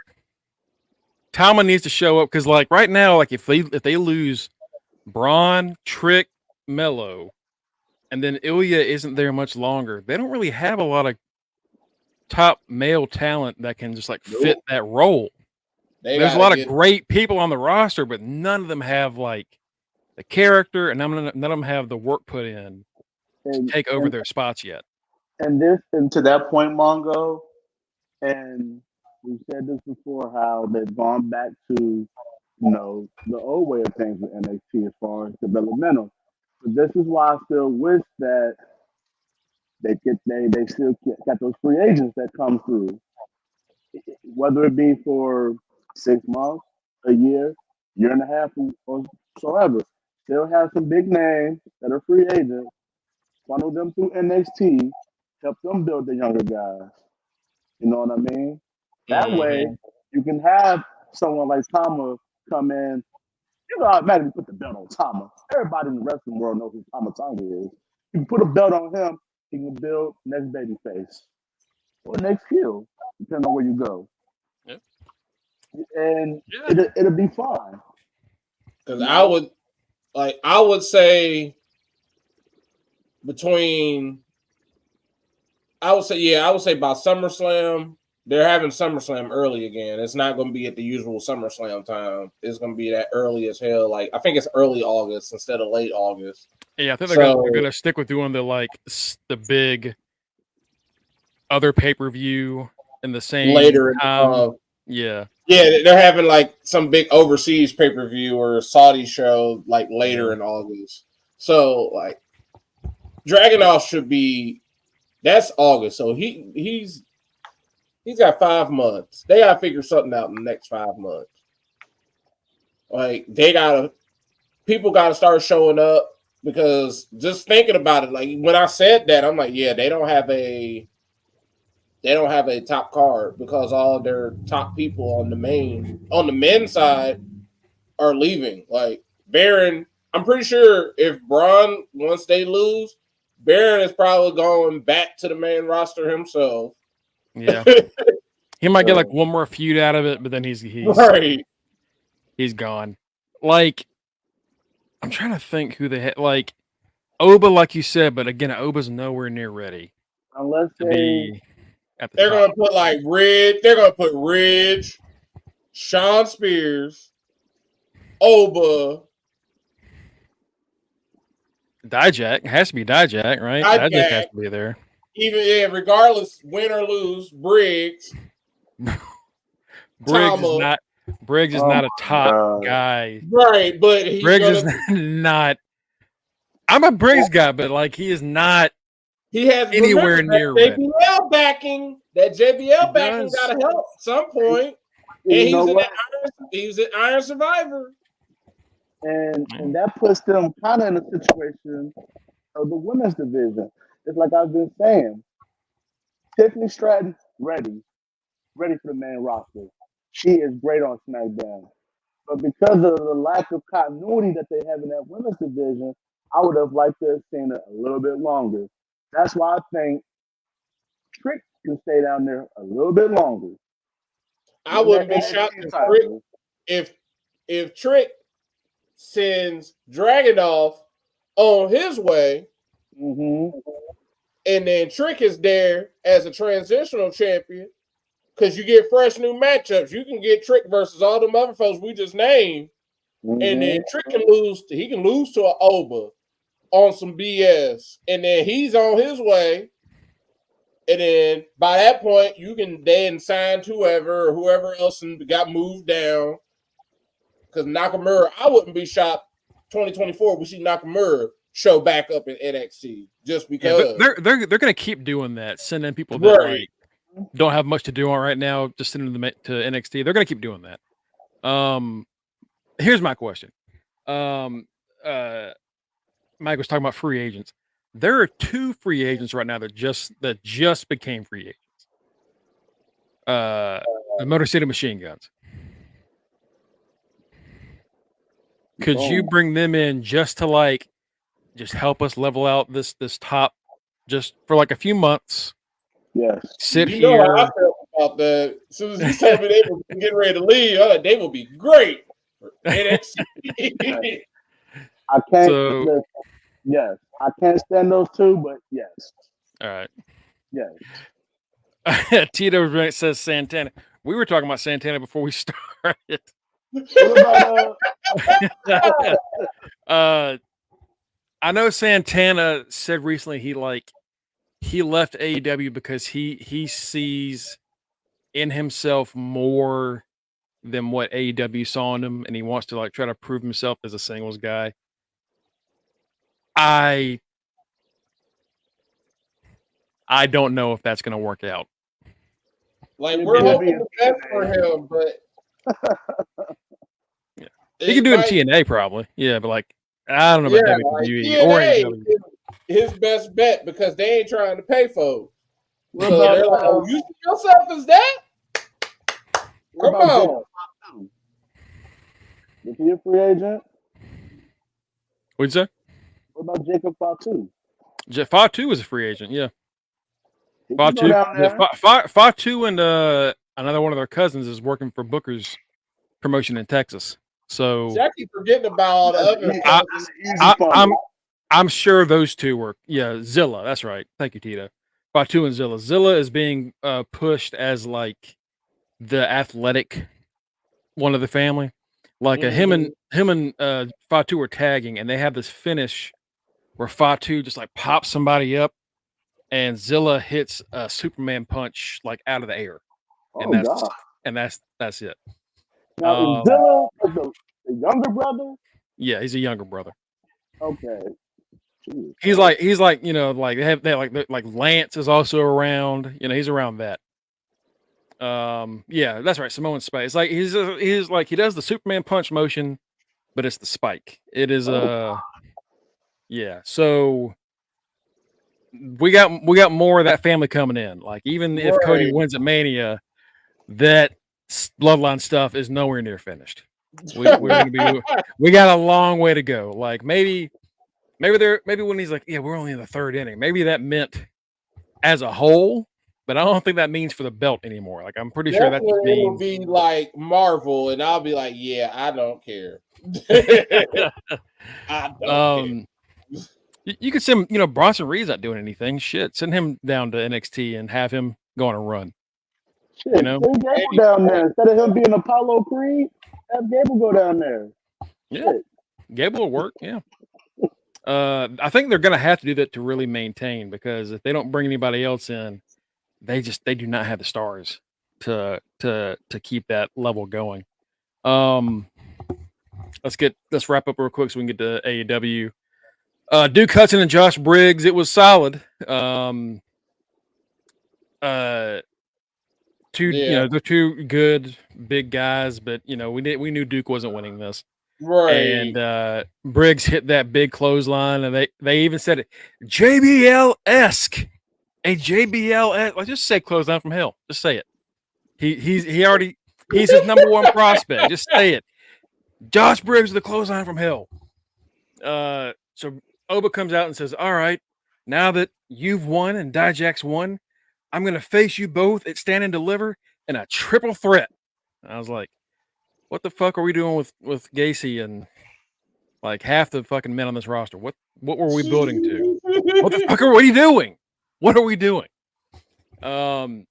Tama needs to show up because, like, right now, like if they lose Bron, Trick, Mello, and then Ilya isn't there much longer, they don't really have a lot of top male talent that can just like fit that role. There's a lot of great people on the roster, but none of them have like the character, and none of them have the work put in to take over their spots yet. And to that point, Mongo, and we've said this before, how they've gone back to the old way of things with NXT as far as developmental. But this is why I still wish that they still got those free agents that come through, whether it be for 6 months, a year and a half, or so ever. Still have some big names that are free agents, funnel them through NXT, help them build the younger guys. You know what I mean? That way, you can have someone like Tama come in. You can automatically put the belt on Tama. Everybody in the wrestling world knows who Tama Tonga is. You can put a belt on him, he can build next baby face or next heel, depending on where you go. Yep. And it'll be fine. Because I would say I would say by SummerSlam, they're having SummerSlam early again. It's not going to be at the usual SummerSlam time. It's going to be that early as hell. Like I think it's early August instead of late August. Yeah, I think they're going to stick with doing the big other pay-per-view in the same later time. Yeah, they're having like some big overseas pay-per-view or Saudi show like later in August. So like Dragunov should be. That's August, so he's got 5 months. They gotta figure something out in the next 5 months. Like people gotta start showing up, because just thinking about it, like when I said that, I'm like, yeah, they don't have a top card because all their top people on the men's side are leaving. Like Baron, I'm pretty sure if Bron, once they lose, Baron is probably going back to the main roster himself. Yeah. He might get like one more feud out of it, but then he's right. He's gone. Like, I'm trying to think who they had. Like, Oba, like you said, but again, Oba's nowhere near ready Unless to be at the they're top. gonna put like Ridge. They're gonna put Ridge, Sean Spears, Oba, Dijak has to be Dijak, right? Dijak has to be there. Even regardless, win or lose, Briggs. Briggs is not a top guy, right? But Briggs is not. I'm a Briggs guy, but like he is not. He has anywhere near JBL backing. That JBL backing got to help at some point. And he's an Iron Survivor. And that puts them kind of in a situation of the women's division. It's like I've been saying. Tiffany Stratton, ready for the main roster. She is great on SmackDown. But because of the lack of continuity that they have in that women's division, I would have liked to have seen it a little bit longer. That's why I think Trick can stay down there a little bit longer. I wouldn't be shocked if Trick sends Dragunov on his way, and then Trick is there as a transitional champion because you get fresh new matchups. You can get Trick versus all them other folks we just named, and then Trick can lose. He can lose to an Oba on some BS, and then he's on his way. And then by that point, you can then sign whoever else got moved down. Because Nakamura, I wouldn't be shocked 2024 we see Nakamura show back up in NXT just because they're going to keep doing that, sending people that like, don't have much to do on right now, just sending them to NXT. They're going to keep doing that. Here's my question. Mike was talking about free agents. There are 2 free agents right now that just became free agents. The Motor City Machine Guns. Could you bring them in just to just help us level out this top just for like a few months? Yes. Sit here. How I felt about that. As soon as you told me they were getting ready to leave, they will be great. I can't. Yes, I can't stand those 2, but yes. All right. Yes. Tito says Santana. We were talking about Santana before we started. What about I know Santana said recently he left AEW because he sees in himself more than what AEW saw in him, and he wants to try to prove himself as a singles guy. I don't know if that's going to work out. We're hoping the best for him, but yeah. He can do it in TNA probably. Yeah, but I don't know about WWE or AEW. His best bet because they ain't trying to pay for it. So they're like, "Oh, you see yourself as that? Come on." Is he a free agent? What'd you say? What about Jacob Fatu? Fatu is a free agent, yeah. Fatu and another one of their cousins is working for Booker's promotion in Texas. So Jackie forgetting about all the other. I'm sure those 2 were Zilla. That's right. Thank you, Tito. Fatu and Zilla. Zilla is being pushed as the athletic one of the family. Him and Fatu are tagging, and they have this finish where Fatu just pops somebody up, and Zilla hits a Superman punch out of the air, and that's it. Now is Zilla the younger brother? Yeah, he's a younger brother. Okay. Jeez. He's Lance is also around. He's around that. Yeah, that's right. Samoan Spike. It's he does the Superman punch motion, but it's the spike. It is yeah. So we got more of that family coming in. Even if Cody wins at Mania, that bloodline stuff is nowhere near finished. We got a long way to go. Maybe maybe when he's like, yeah, we're only in the third inning. Maybe that meant as a whole, but I don't think that means for the belt anymore. Like I'm pretty sure that just It'll means be like Marvel, and I'll be like, yeah, I don't care. I don't care. You could send, Bronson Reed's not doing anything. Shit, send him down to NXT and have him go on a run. Shit, send Gable down there instead of him being Apollo Creed. Have Gable go down there. Yeah, Shit. Gable will work. Yeah. I think they're gonna have to do that to really maintain, because if they don't bring anybody else in, they do not have the stars to keep that level going. Let's wrap up real quick so we can get to AEW. Duke Hudson and Josh Briggs, it was solid. They're two good big guys, but we knew Duke wasn't winning this. Right. And Briggs hit that big clothesline, and they even said it JBL-esque. A JBL-esque. Like, just say clothesline from hell. Just say it. He's his number one prospect. Just say it. Josh Briggs, the clothesline from hell. So Oba comes out and says, all right, now that you've won and Dijak's won, I'm going to face you both at Stand and Deliver in a triple threat. And I was like, what the fuck are we doing with Gacy and like half the fucking men on this roster? What were we building to? What the fuck are you doing? What are we doing? Then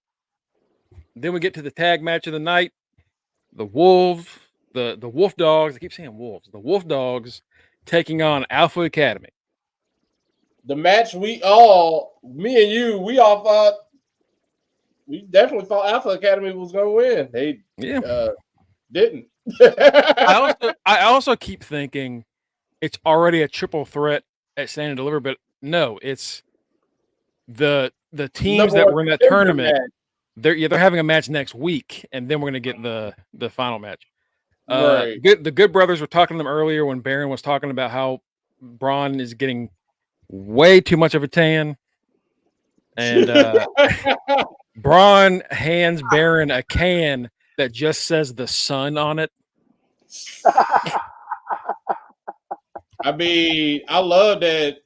we get to the tag match of the night. The Wolves, the Wolf Dogs, I keep saying Wolves, the Wolf Dogs taking on Alpha Academy. The match me and you, we all thought, we definitely thought Alpha Academy was going to win. They didn't. I also keep thinking it's already a triple threat at Stand and Deliver, but no, it's the teams that were in that tournament. They're having a match next week, and then we're going to get the final match. Right. The Good Brothers were talking to them earlier when Baron was talking about how Bron is getting way too much of a tan, and Bron hands Baron a can that just says the sun on it. I mean, I love that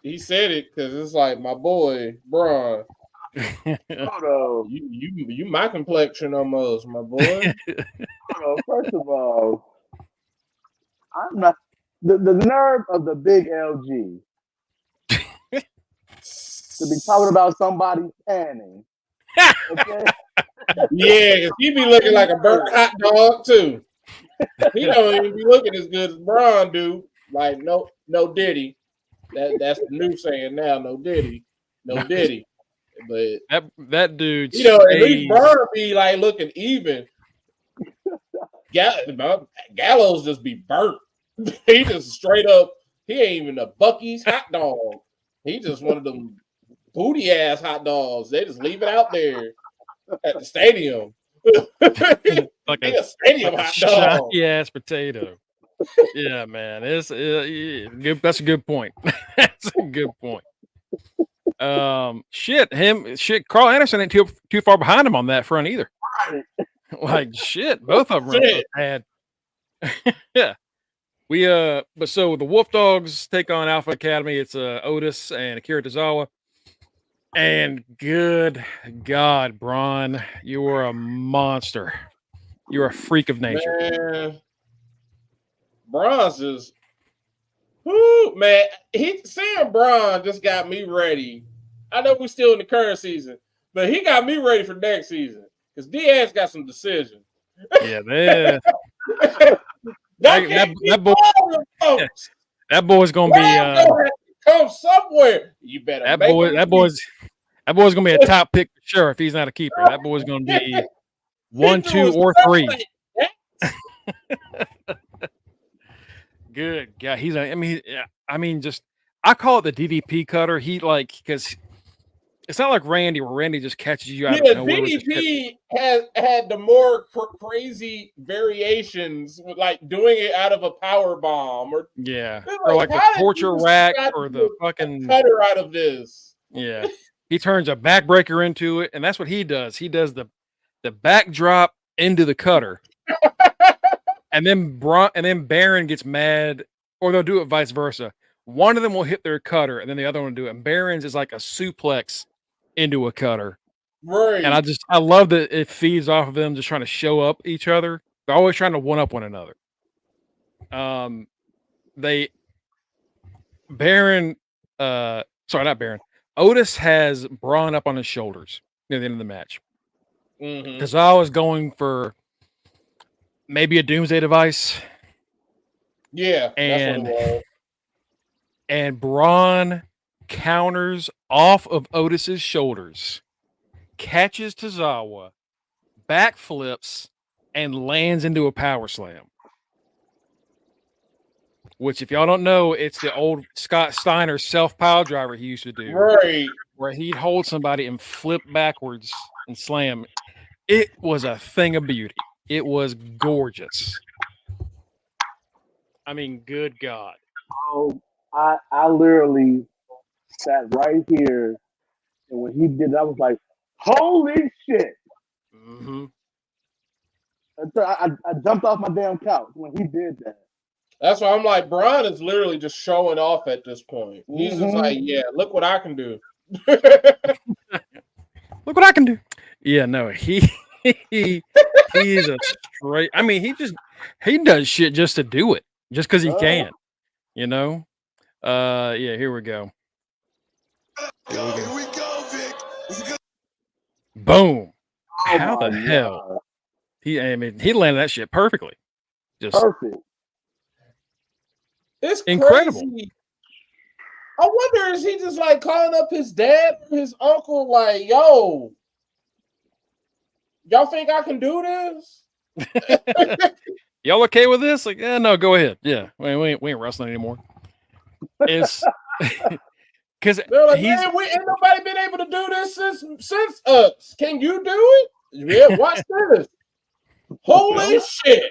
he said it, because it's like, my boy Bron. You my complexion almost, my boy. First of all, I'm not the nerve of the big LG to be talking about somebody tanning. Okay? Yeah, because he be looking like a burnt hot dog too. He don't even be looking as good as Bron do. Like no Diddy. That's the new saying now. No Diddy. But that dude, at least Bron be like looking even. Gallows just be burnt. He just straight up. He ain't even a Buc-ee's hot dog. He just one of them booty ass hot dogs. They just leave it out there at the stadium. like a stadium hot dog. Ass potato. Yeah, man. That's a good point. That's a good point. Carl Anderson ain't too far behind him on that front either. Like shit, both of them are bad. Yeah. But so the Wolf Dogs take on Alpha Academy. It's Otis and Akira Tozawa. And good God, Bron, you are a monster. You're a freak of nature. Man, Bron's just, man. Seeing Bron just got me ready. I know we're still in the current season, but he got me ready for next season because Diaz got some decisions. Yeah, man. That boy's gonna be come somewhere. You better. That boy's gonna be a top pick for sure if he's not a keeper. That boy's gonna be 1, 2, or 3. Good God, I call it the DDP cutter. Because it's not like Randy, where Randy just catches you out of nowhere. DDP has had the more crazy variations, like doing it out of a power bomb, or like the torture rack, or the fucking cutter out of this. Yeah, he turns a backbreaker into it, and that's what he does. He does the backdrop into the cutter, and then Baron gets mad, or they'll do it vice versa. one of them will hit their cutter, and then the other one will do it. And Baron's is like a suplex into a cutter. Right. And I love that it feeds off of them just trying to show up each other. They're always trying to one up one another. Otis has Bron up on his shoulders near the end of the match. Because I was going for maybe a doomsday device. Yeah, that's what it was. And Bron counters off of Otis's shoulders, catches Tozawa, backflips, and lands into a power slam. Which, if y'all don't know, it's the old Scott Steiner self-pile driver he used to do. Right. Where he'd hold somebody and flip backwards and slam. It was a thing of beauty. It was gorgeous. I mean, good God. Oh, I literally sat right here, and when he did it, I was like, holy shit. Mm-hmm. I jumped off my damn couch when he did that. That's why I'm like, Bron is literally just showing off at this point. He's just like, yeah, look what I can do. Look what I can do. Yeah, no, he's a straight. I mean, he does shit just to do it, just because he can. You know? Yeah, here we go. Here we go, Vic. Boom. Oh, how the hell? He landed that shit perfectly. Just perfect. It's incredible. Crazy. I wonder, is he just like calling up his dad, his uncle, like, yo, y'all think I can do this? Y'all okay with this? Like, yeah, no, go ahead. Yeah, we ain't wrestling anymore. It's because like, man, we ain't nobody been able to do this since us. Can you do it? Yeah, watch this. Holy shit!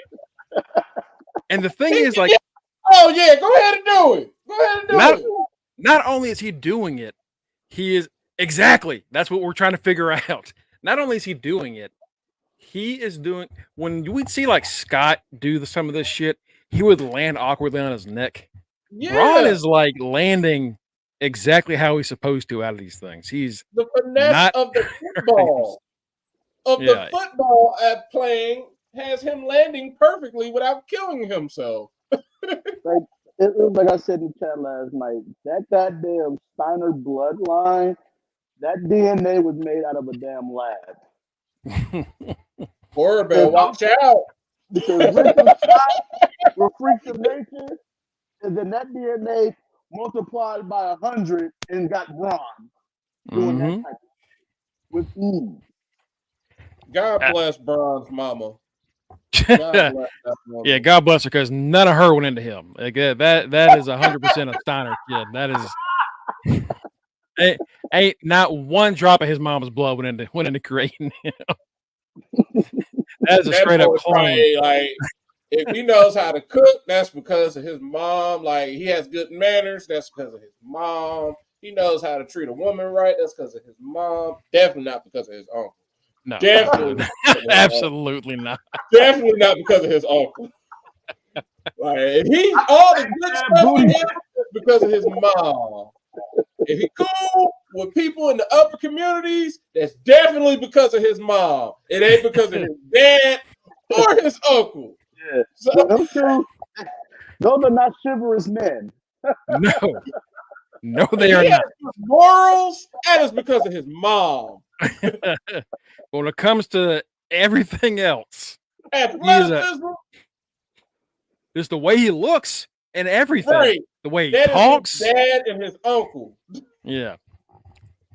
And the thing is, like, oh yeah, go ahead and do it. Go ahead and do it. Not only is he doing it, he is exactly. That's what we're trying to figure out. Not only is he doing it, he is doing. When we'd see like Scott do some of this shit, he would land awkwardly on his neck. Yeah. Bron is like landing exactly how he's supposed to out of these things. He's the finesse of the football. The football at playing has him landing perfectly without killing himself. Like I said in the chat last night, that goddamn Steiner bloodline, that DNA was made out of a damn lab. Corbell, watch out. Because Rick and Scott were freaks of nature, and then that DNA multiplied by 100 and got Bron doing that type of shit with ease. God bless Bron's mama. God bless yeah, God bless her, because none of her went into him. Like, that is 100% a Steiner kid. That is ain't not one drop of his mama's blood went into creating him. That is a straight up clone. Like, if he knows how to cook, that's because of his mom. Like, he has good manners, that's because of his mom. He knows how to treat a woman right, that's because of his mom. Definitely not because of his uncle. No, definitely, absolutely not. Definitely not because of his uncle. Like, he's all the good stuff in him because of his mom. If he cool with people in the upper communities, that's definitely because of his mom. It ain't because of his dad or his uncle. Yeah, so, those are not chivalrous men. No, they are not. Morals, that is because of his mom. When it comes to everything else, just the way he looks and everything, right. The way he talks. His dad and his uncle. Yeah.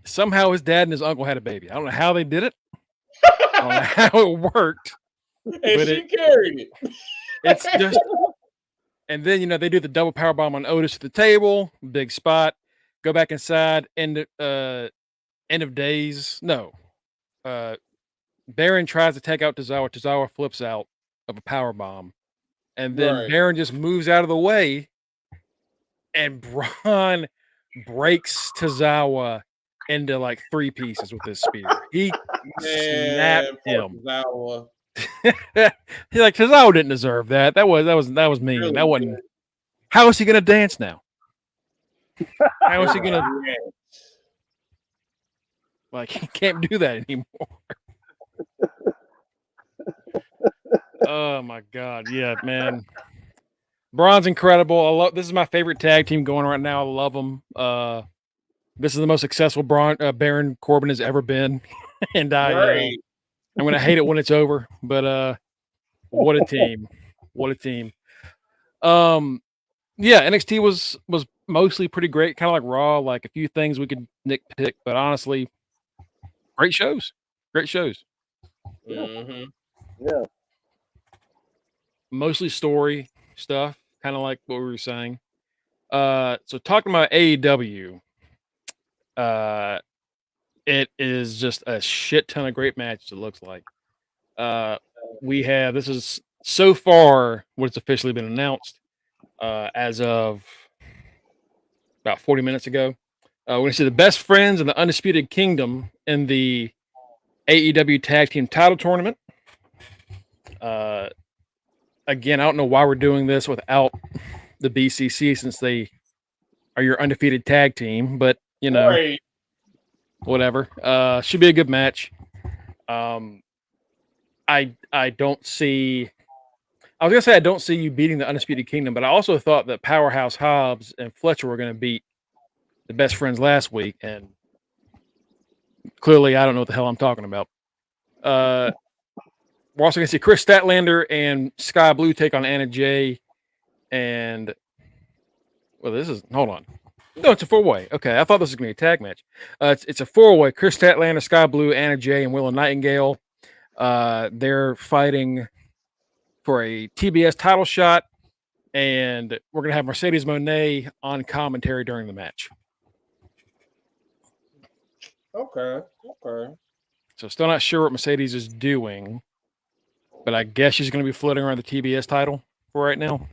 Somehow his dad and his uncle had a baby. I don't know how they did it. I don't know how it worked. And she carried it. It's just, and then they do the double power bomb on Otis to the table, big spot. Go back inside. End of days. No. Baron tries to take out Tozawa. Tozawa flips out of a power bomb, and then Baron just moves out of the way, and Bron breaks Tozawa into like 3 pieces with his spear. He snapped him. He's like, Tozawa didn't deserve that. That was mean. Really that wasn't. How is he gonna dance now? How is he gonna like? He can't do that anymore. Oh my god, yeah, man. Bron's incredible. I love. This is my favorite tag team going right now. I love them. This is the most successful Baron Corbin has ever been, and I'm gonna hate it when it's over. But what a team! What a team! Yeah, NXT was mostly pretty great, kind of like Raw. Like a few things we could nitpick, but honestly, great shows. Great shows. Mm-hmm. Yeah. Mostly story stuff, kind of like what we were saying. So talking about AEW, it is just a shit ton of great matches. It looks like. We have this is so far what's officially been announced as of about 40 minutes ago. We're going to see the Best Friends and the Undisputed Kingdom in the AEW Tag Team Title Tournament. Again, I don't know why we're doing this without the BCC since they are your undefeated tag team, but you know, whatever. Should be a good match. I don't see. I was gonna say I don't see you beating the Undisputed Kingdom, but I also thought that Powerhouse Hobbs and Fletcher were going to beat the Best Friends last week, and clearly I don't know what the hell I'm talking about. We're also going to see Chris Statlander and Sky Blue take on Anna Jay, and this is hold on. No, it's a 4-way. Okay, I thought this was going to be a tag match. It's a 4-way. Chris Statlander, Sky Blue, Anna Jay, and Willow Nightingale. They're fighting for a TBS title shot, and we're going to have Mercedes Moné on commentary during the match. Okay. So still not sure what Mercedes is doing, but I guess she's going to be floating around the TBS title for right now.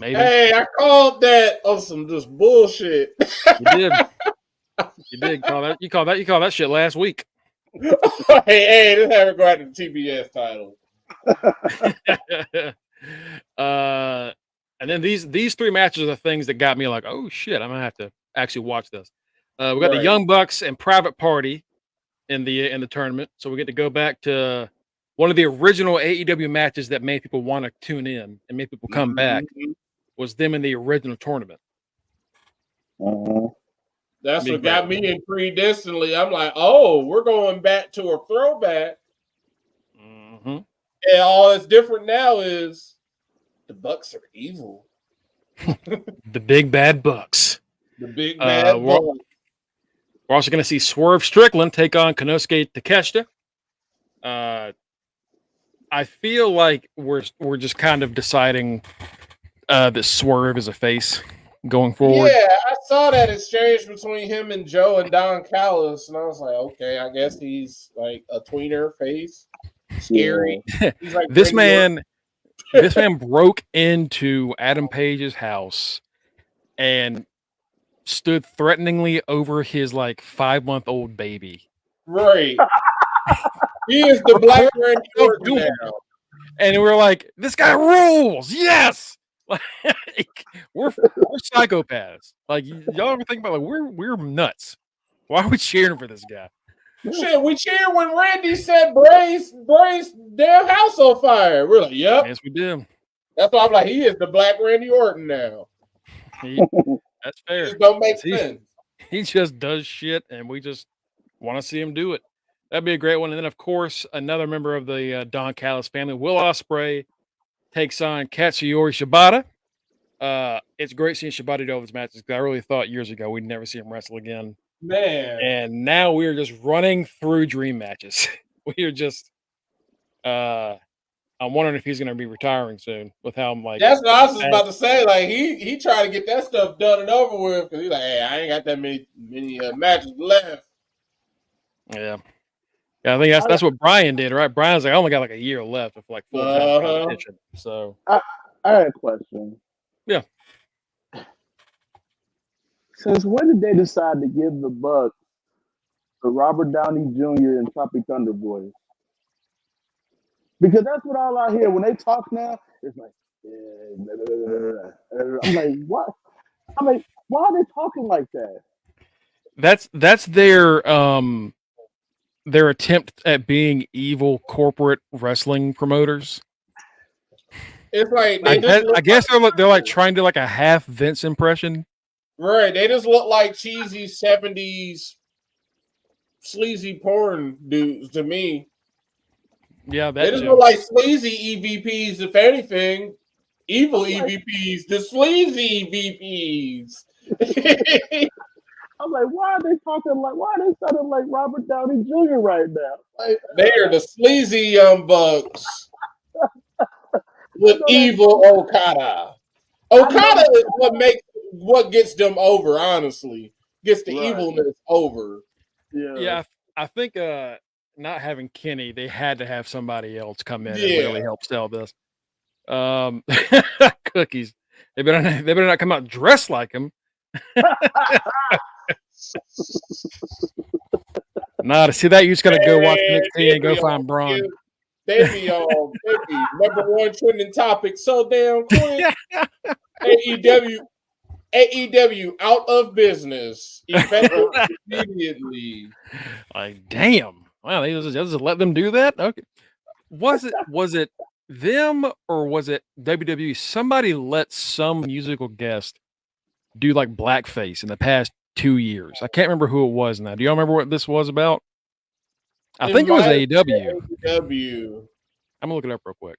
Maybe. Hey, I called that on some just bullshit. You did. You did call that. You called that shit last week. hey, this haven't go after the TBS title. And then these three matches are things that got me like, oh shit, I'm gonna have to actually watch this. We got the Young Bucks and Private Party in the tournament, so we get to go back to one of the original AEW matches that made people want to tune in and made people come back. Was them in the original tournament. That's what got me in predestinally. I'm like, oh, we're going back to a throwback. Mm-hmm. And all that's different now is the Bucks are evil. The big bad Bucks. The big bad Bucks. We're also going to see Swerve Strickland take on Konosuke Takeshita. I feel like we're just kind of deciding that Swerve is a face going forward. Yeah, I saw that exchange between him and Joe and Don Callis, and I was like, okay, I guess he's like a tweener face. Scary. He's like this man broke into Adam Page's house and stood threateningly over his like 5-month-old baby. Right. He is the Black Randy Orton now. And we're like, this guy rules. Yes. Like, we're psychopaths. Like y'all ever think about like we're nuts. Why are we cheering for this guy? Shit, we cheered when Randy set Bray's damn house on fire. We're like, yep. Yes, we did. That's why I'm like, he is the Black Randy Orton now. That's fair. It don't make sense. He just does shit, and we just want to see him do it. That'd be a great one. And then, of course, another member of the Don Callis family, Will Ospreay, takes on Katsuyori Shibata. It's great seeing Shibata do all these matches because I really thought years ago we'd never see him wrestle again. Man. And now we are just running through dream matches. We are just I'm wondering if he's going to be retiring soon with how I'm like. That's what I was just about to say. Like he tried to get that stuff done and over with because he's like, hey, I ain't got that many matches left. Yeah, I think that's what Brian did, right? Brian's like, I only got like a year left of like full time competition. So I had a question. Yeah. Since when did they decide to give the Bucks the Robert Downey Jr. and Tropic Thunder voice? Because that's what all I hear when they talk now. It's like, I'm like, what? I'm like, Why are they talking like that? That's their attempt at being evil corporate wrestling promoters. It's like I guess they're like trying to like a half Vince impression. Right, they just look like cheesy 70s sleazy porn dudes to me. Yeah, they just look like sleazy EVPs, if anything. Evil EVPs, the sleazy EVPs. I'm like, why are they talking like? Why are they sounding like Robert Downey Jr. right now? Like, they are the sleazy young bucks with evil Okada. Okada is what gets them over. Honestly, gets the evilness over. Yeah, I think not having Kenny, they had to have somebody else come in and really help sell this. Cookies. They better not come out dressed like him. Nah, to see that, you just gotta go watch NXT and go find Bron. They be #1 trending topic so damn quick. AEW out of business effective immediately. Like, damn! Wow, they just let them do that. Okay, was it them or was it WWE? Somebody let some musical guest do like blackface in the past 2 years. I can't remember who it was now. Do y'all remember what this was about? I think it was AEW. AEW. I'm gonna look it up real quick.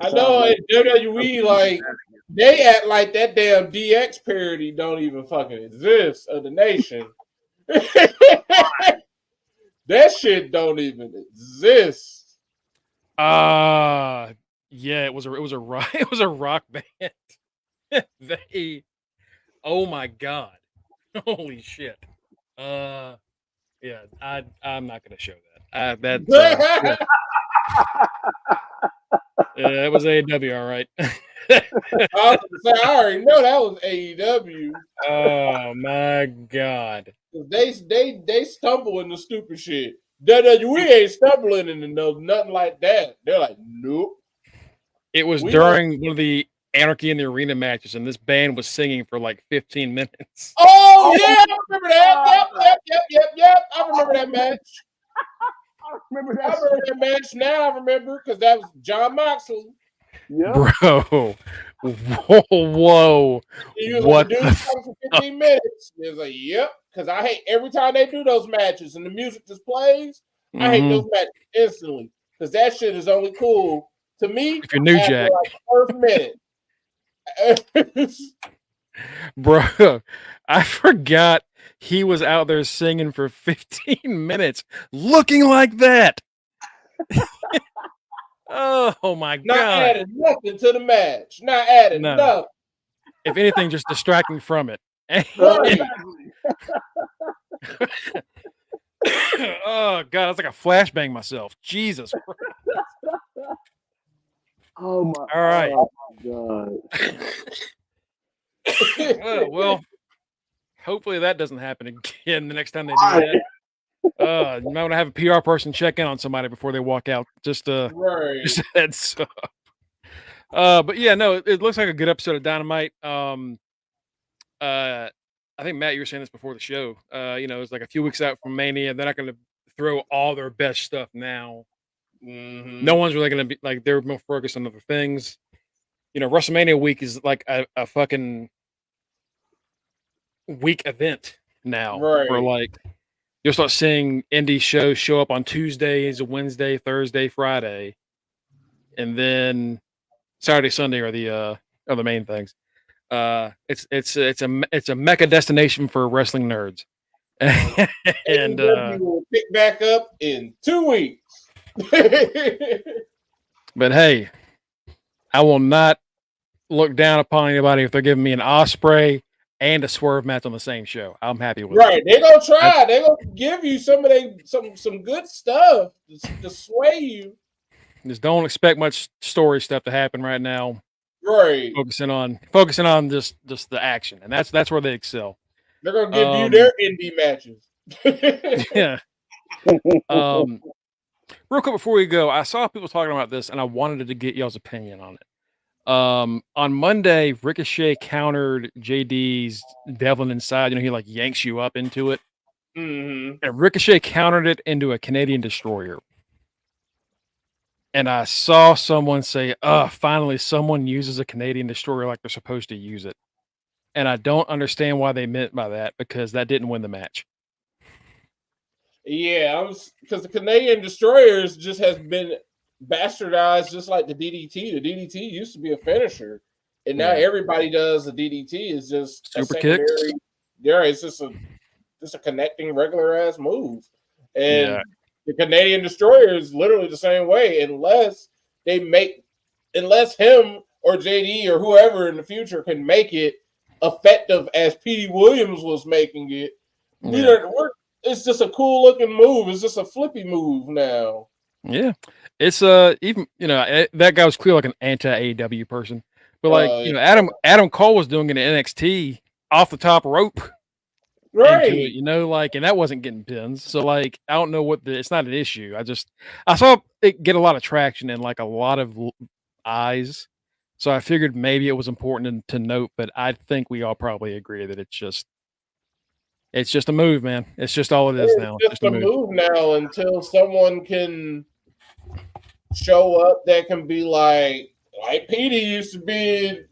I know at WWE, like, they act like that damn DX parody don't even fucking exist of the nation. That shit don't even exist. Yeah, it was a rock band. Oh my god. Holy shit. Yeah, I'm not gonna show that. Yeah, it was AEW, all right. I was gonna say, I already know that was AEW. Oh my god. They stumble into stupid shit. WWE ain't stumbling into nothing like that. They're like, nope. It was during one of the Anarchy in the Arena matches, and this band was singing for like 15 minutes. Oh yeah, I remember that. Yep. I remember that match. I remember that match now. I remember because that was John Moxley. Yeah. Bro. Whoa. He was what? For 15 minutes. It was like, yep. Because I hate every time they do those matches and the music just plays. I hate those matches instantly because that shit is only cool to me. If you're New Jack, like the first minute. Bro, I forgot he was out there singing for 15 minutes looking like that. Oh my god. Not adding nothing to the match. Not adding nothing. If anything, just distracting from it. Oh god, that's like a flashbang myself. Jesus Christ. Oh my. All right. Oh my god. Well, hopefully that doesn't happen again the next time they do that. You might want to have a PR person check in on somebody before they walk out. Just just a heads up. But yeah, no, it looks like a good episode of Dynamite. I think Matt, you were saying this before the show. It's like a few weeks out from Mania. They're not going to throw all their best stuff now. Mm-hmm. No one's really going to be like, they're more focused on other things. WrestleMania week is like a fucking week event now. Right. Where like you'll start seeing indie shows show up on Tuesdays, Wednesday, Thursday, Friday, and then Saturday, Sunday are the main things. It's a mecca destination for wrestling nerds. And we'll pick back up in 2 weeks. But hey, I will not look down upon anybody if they're giving me an Ospreay and a Swerve match on the same show. I'm happy with it. Right. They're gonna try. They're gonna give you some good stuff to sway you. Just don't expect much story stuff to happen right now. Right. Focusing on just the action. And that's where they excel. They're gonna give you their indie matches. Yeah. Real quick before we go, I saw people talking about this and I wanted to get y'all's opinion on it. On Monday, Ricochet countered JD's Devlin Inside. You know, he like yanks you up into it. Mm-hmm. And Ricochet countered it into a Canadian Destroyer. And I saw someone say, finally someone uses a Canadian Destroyer like they're supposed to use it. And I don't understand why they meant by that, because that didn't win the match. Yeah, because the Canadian Destroyers just has been bastardized, just like the DDT. The DDT used to be a finisher, and now everybody does the DDT. Is just Super a secondary. kicks. Yeah, it's just a connecting regular ass move, and the Canadian Destroyer is literally the same way, unless him or JD or whoever in the future can make it effective as Petey Williams was making it. It's just a cool looking move. It's just a flippy move now. Yeah, it's even that guy was clearly like an anti AEW person, but like Adam Cole was doing it in NXT off the top rope, right? Into it, and that wasn't getting pins. So like I don't know it's not an issue. I saw it get a lot of traction and like a lot of eyes, so I figured maybe it was important to note. But I think we all probably agree that it's just a move, man. It's just all it is now. It's just a move now until someone can show up that can be like Petey used to be.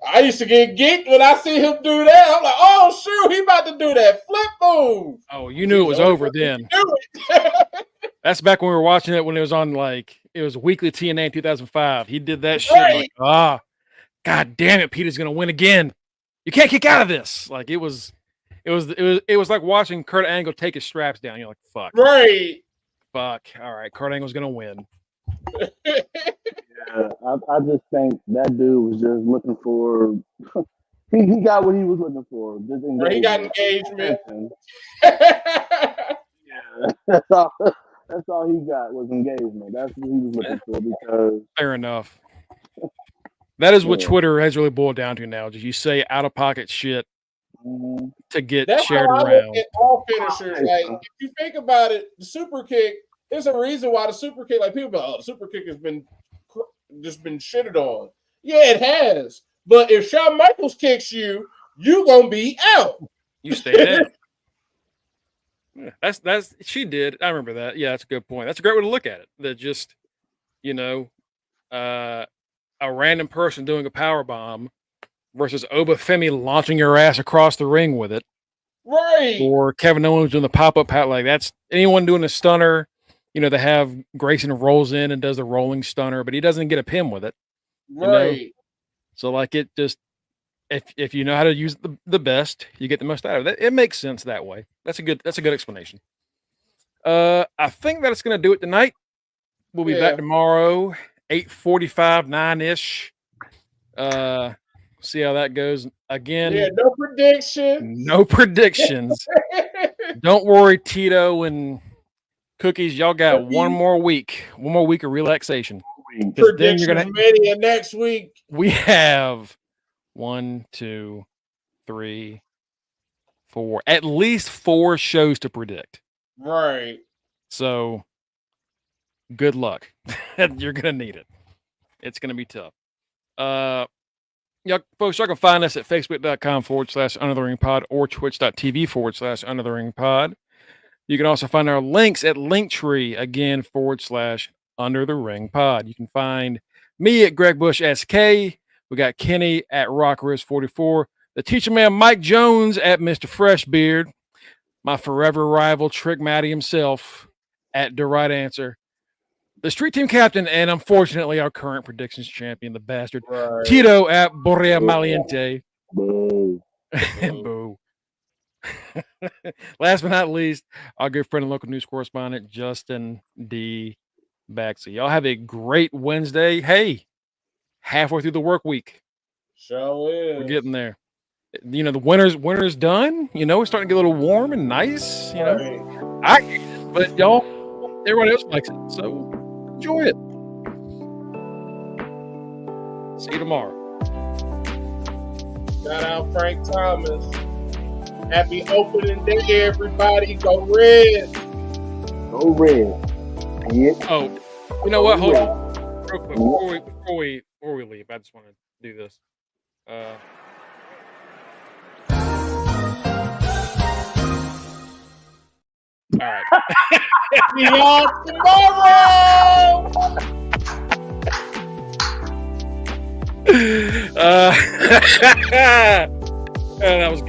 I used to get geeked when I see him do that. I'm like, oh, shoot, he about to do that flip move. Oh, you knew it was over then. That's back when we were watching it when it was on it was weekly TNA in 2005. He did that shit God damn it, Petey's gonna win again. You can't kick out of this. Like it was like watching Kurt Angle take his straps down. You're like, fuck. Right. Fuck. All right, Kurt Angle's gonna win. Yeah, I just think that dude was just looking for. he got what he was looking for. He got engagement. Yeah, that's all he got was engagement. That's what he was looking for. Because fair enough. That is what Twitter has really boiled down to now. Just you say out of pocket shit to get shared around. I look at all finishers. Like if you think about it, the super kick. There's a reason why the super kick, like people go, the super kick has been shitted on. Yeah, it has. But if Shawn Michaels kicks you, you gonna be out. You stay dead. That's she did. I remember that. Yeah, that's a good point. That's a great way to look at it. That just a random person doing a power bomb versus Obafemi launching your ass across the ring with it. Right. Or Kevin Owens doing the pop-up hat. Like that's anyone doing a stunner. They have Grayson rolls in and does the rolling stunner, but he doesn't get a pin with it. Right. So like it just if you know how to use the best, you get the most out of it. It makes sense that way. That's a good explanation. I think that's gonna do it tonight. We'll be back tomorrow, 8:45, 9-ish. See how that goes. Again. Yeah, no predictions. No predictions. Don't worry, Tito and Cookies, y'all got one more week of relaxation. Then you're gonna Mania next week. We have 1, 2, 3, 4, at least 4 shows to predict. Right. So good luck. You're gonna need it. It's gonna be tough. Folks, y'all can find us at facebook.com/UnderTheRingPod or twitch.tv/UnderTheRingPod. You can also find our links at Linktree, again, /UnderTheRingPod. You can find me at Greg Bush SK. We got Kenny at RockRiz44. The teacher man, Mike Jones at Mr. Freshbeard. My forever rival, Trick Matty himself at The Right Answer. The street team captain, and unfortunately, our current predictions champion, the bastard, Tito at Borrea Maliente. Boo. Boo. Last but not least, our good friend and local news correspondent, Justin D. Baxley. Y'all have a great Wednesday. Hey, halfway through the work week. Sure is. We're getting there. The winter's done. It's starting to get a little warm and nice. But y'all, everybody else likes it. So enjoy it. See you tomorrow. Shout out Frank Thomas. Happy opening day, everybody. Go Red. Go Red. Yeah. Oh, you know what? Hold on. Real quick, before before we leave, I just want to do this. All right. See y'all tomorrow. That was good.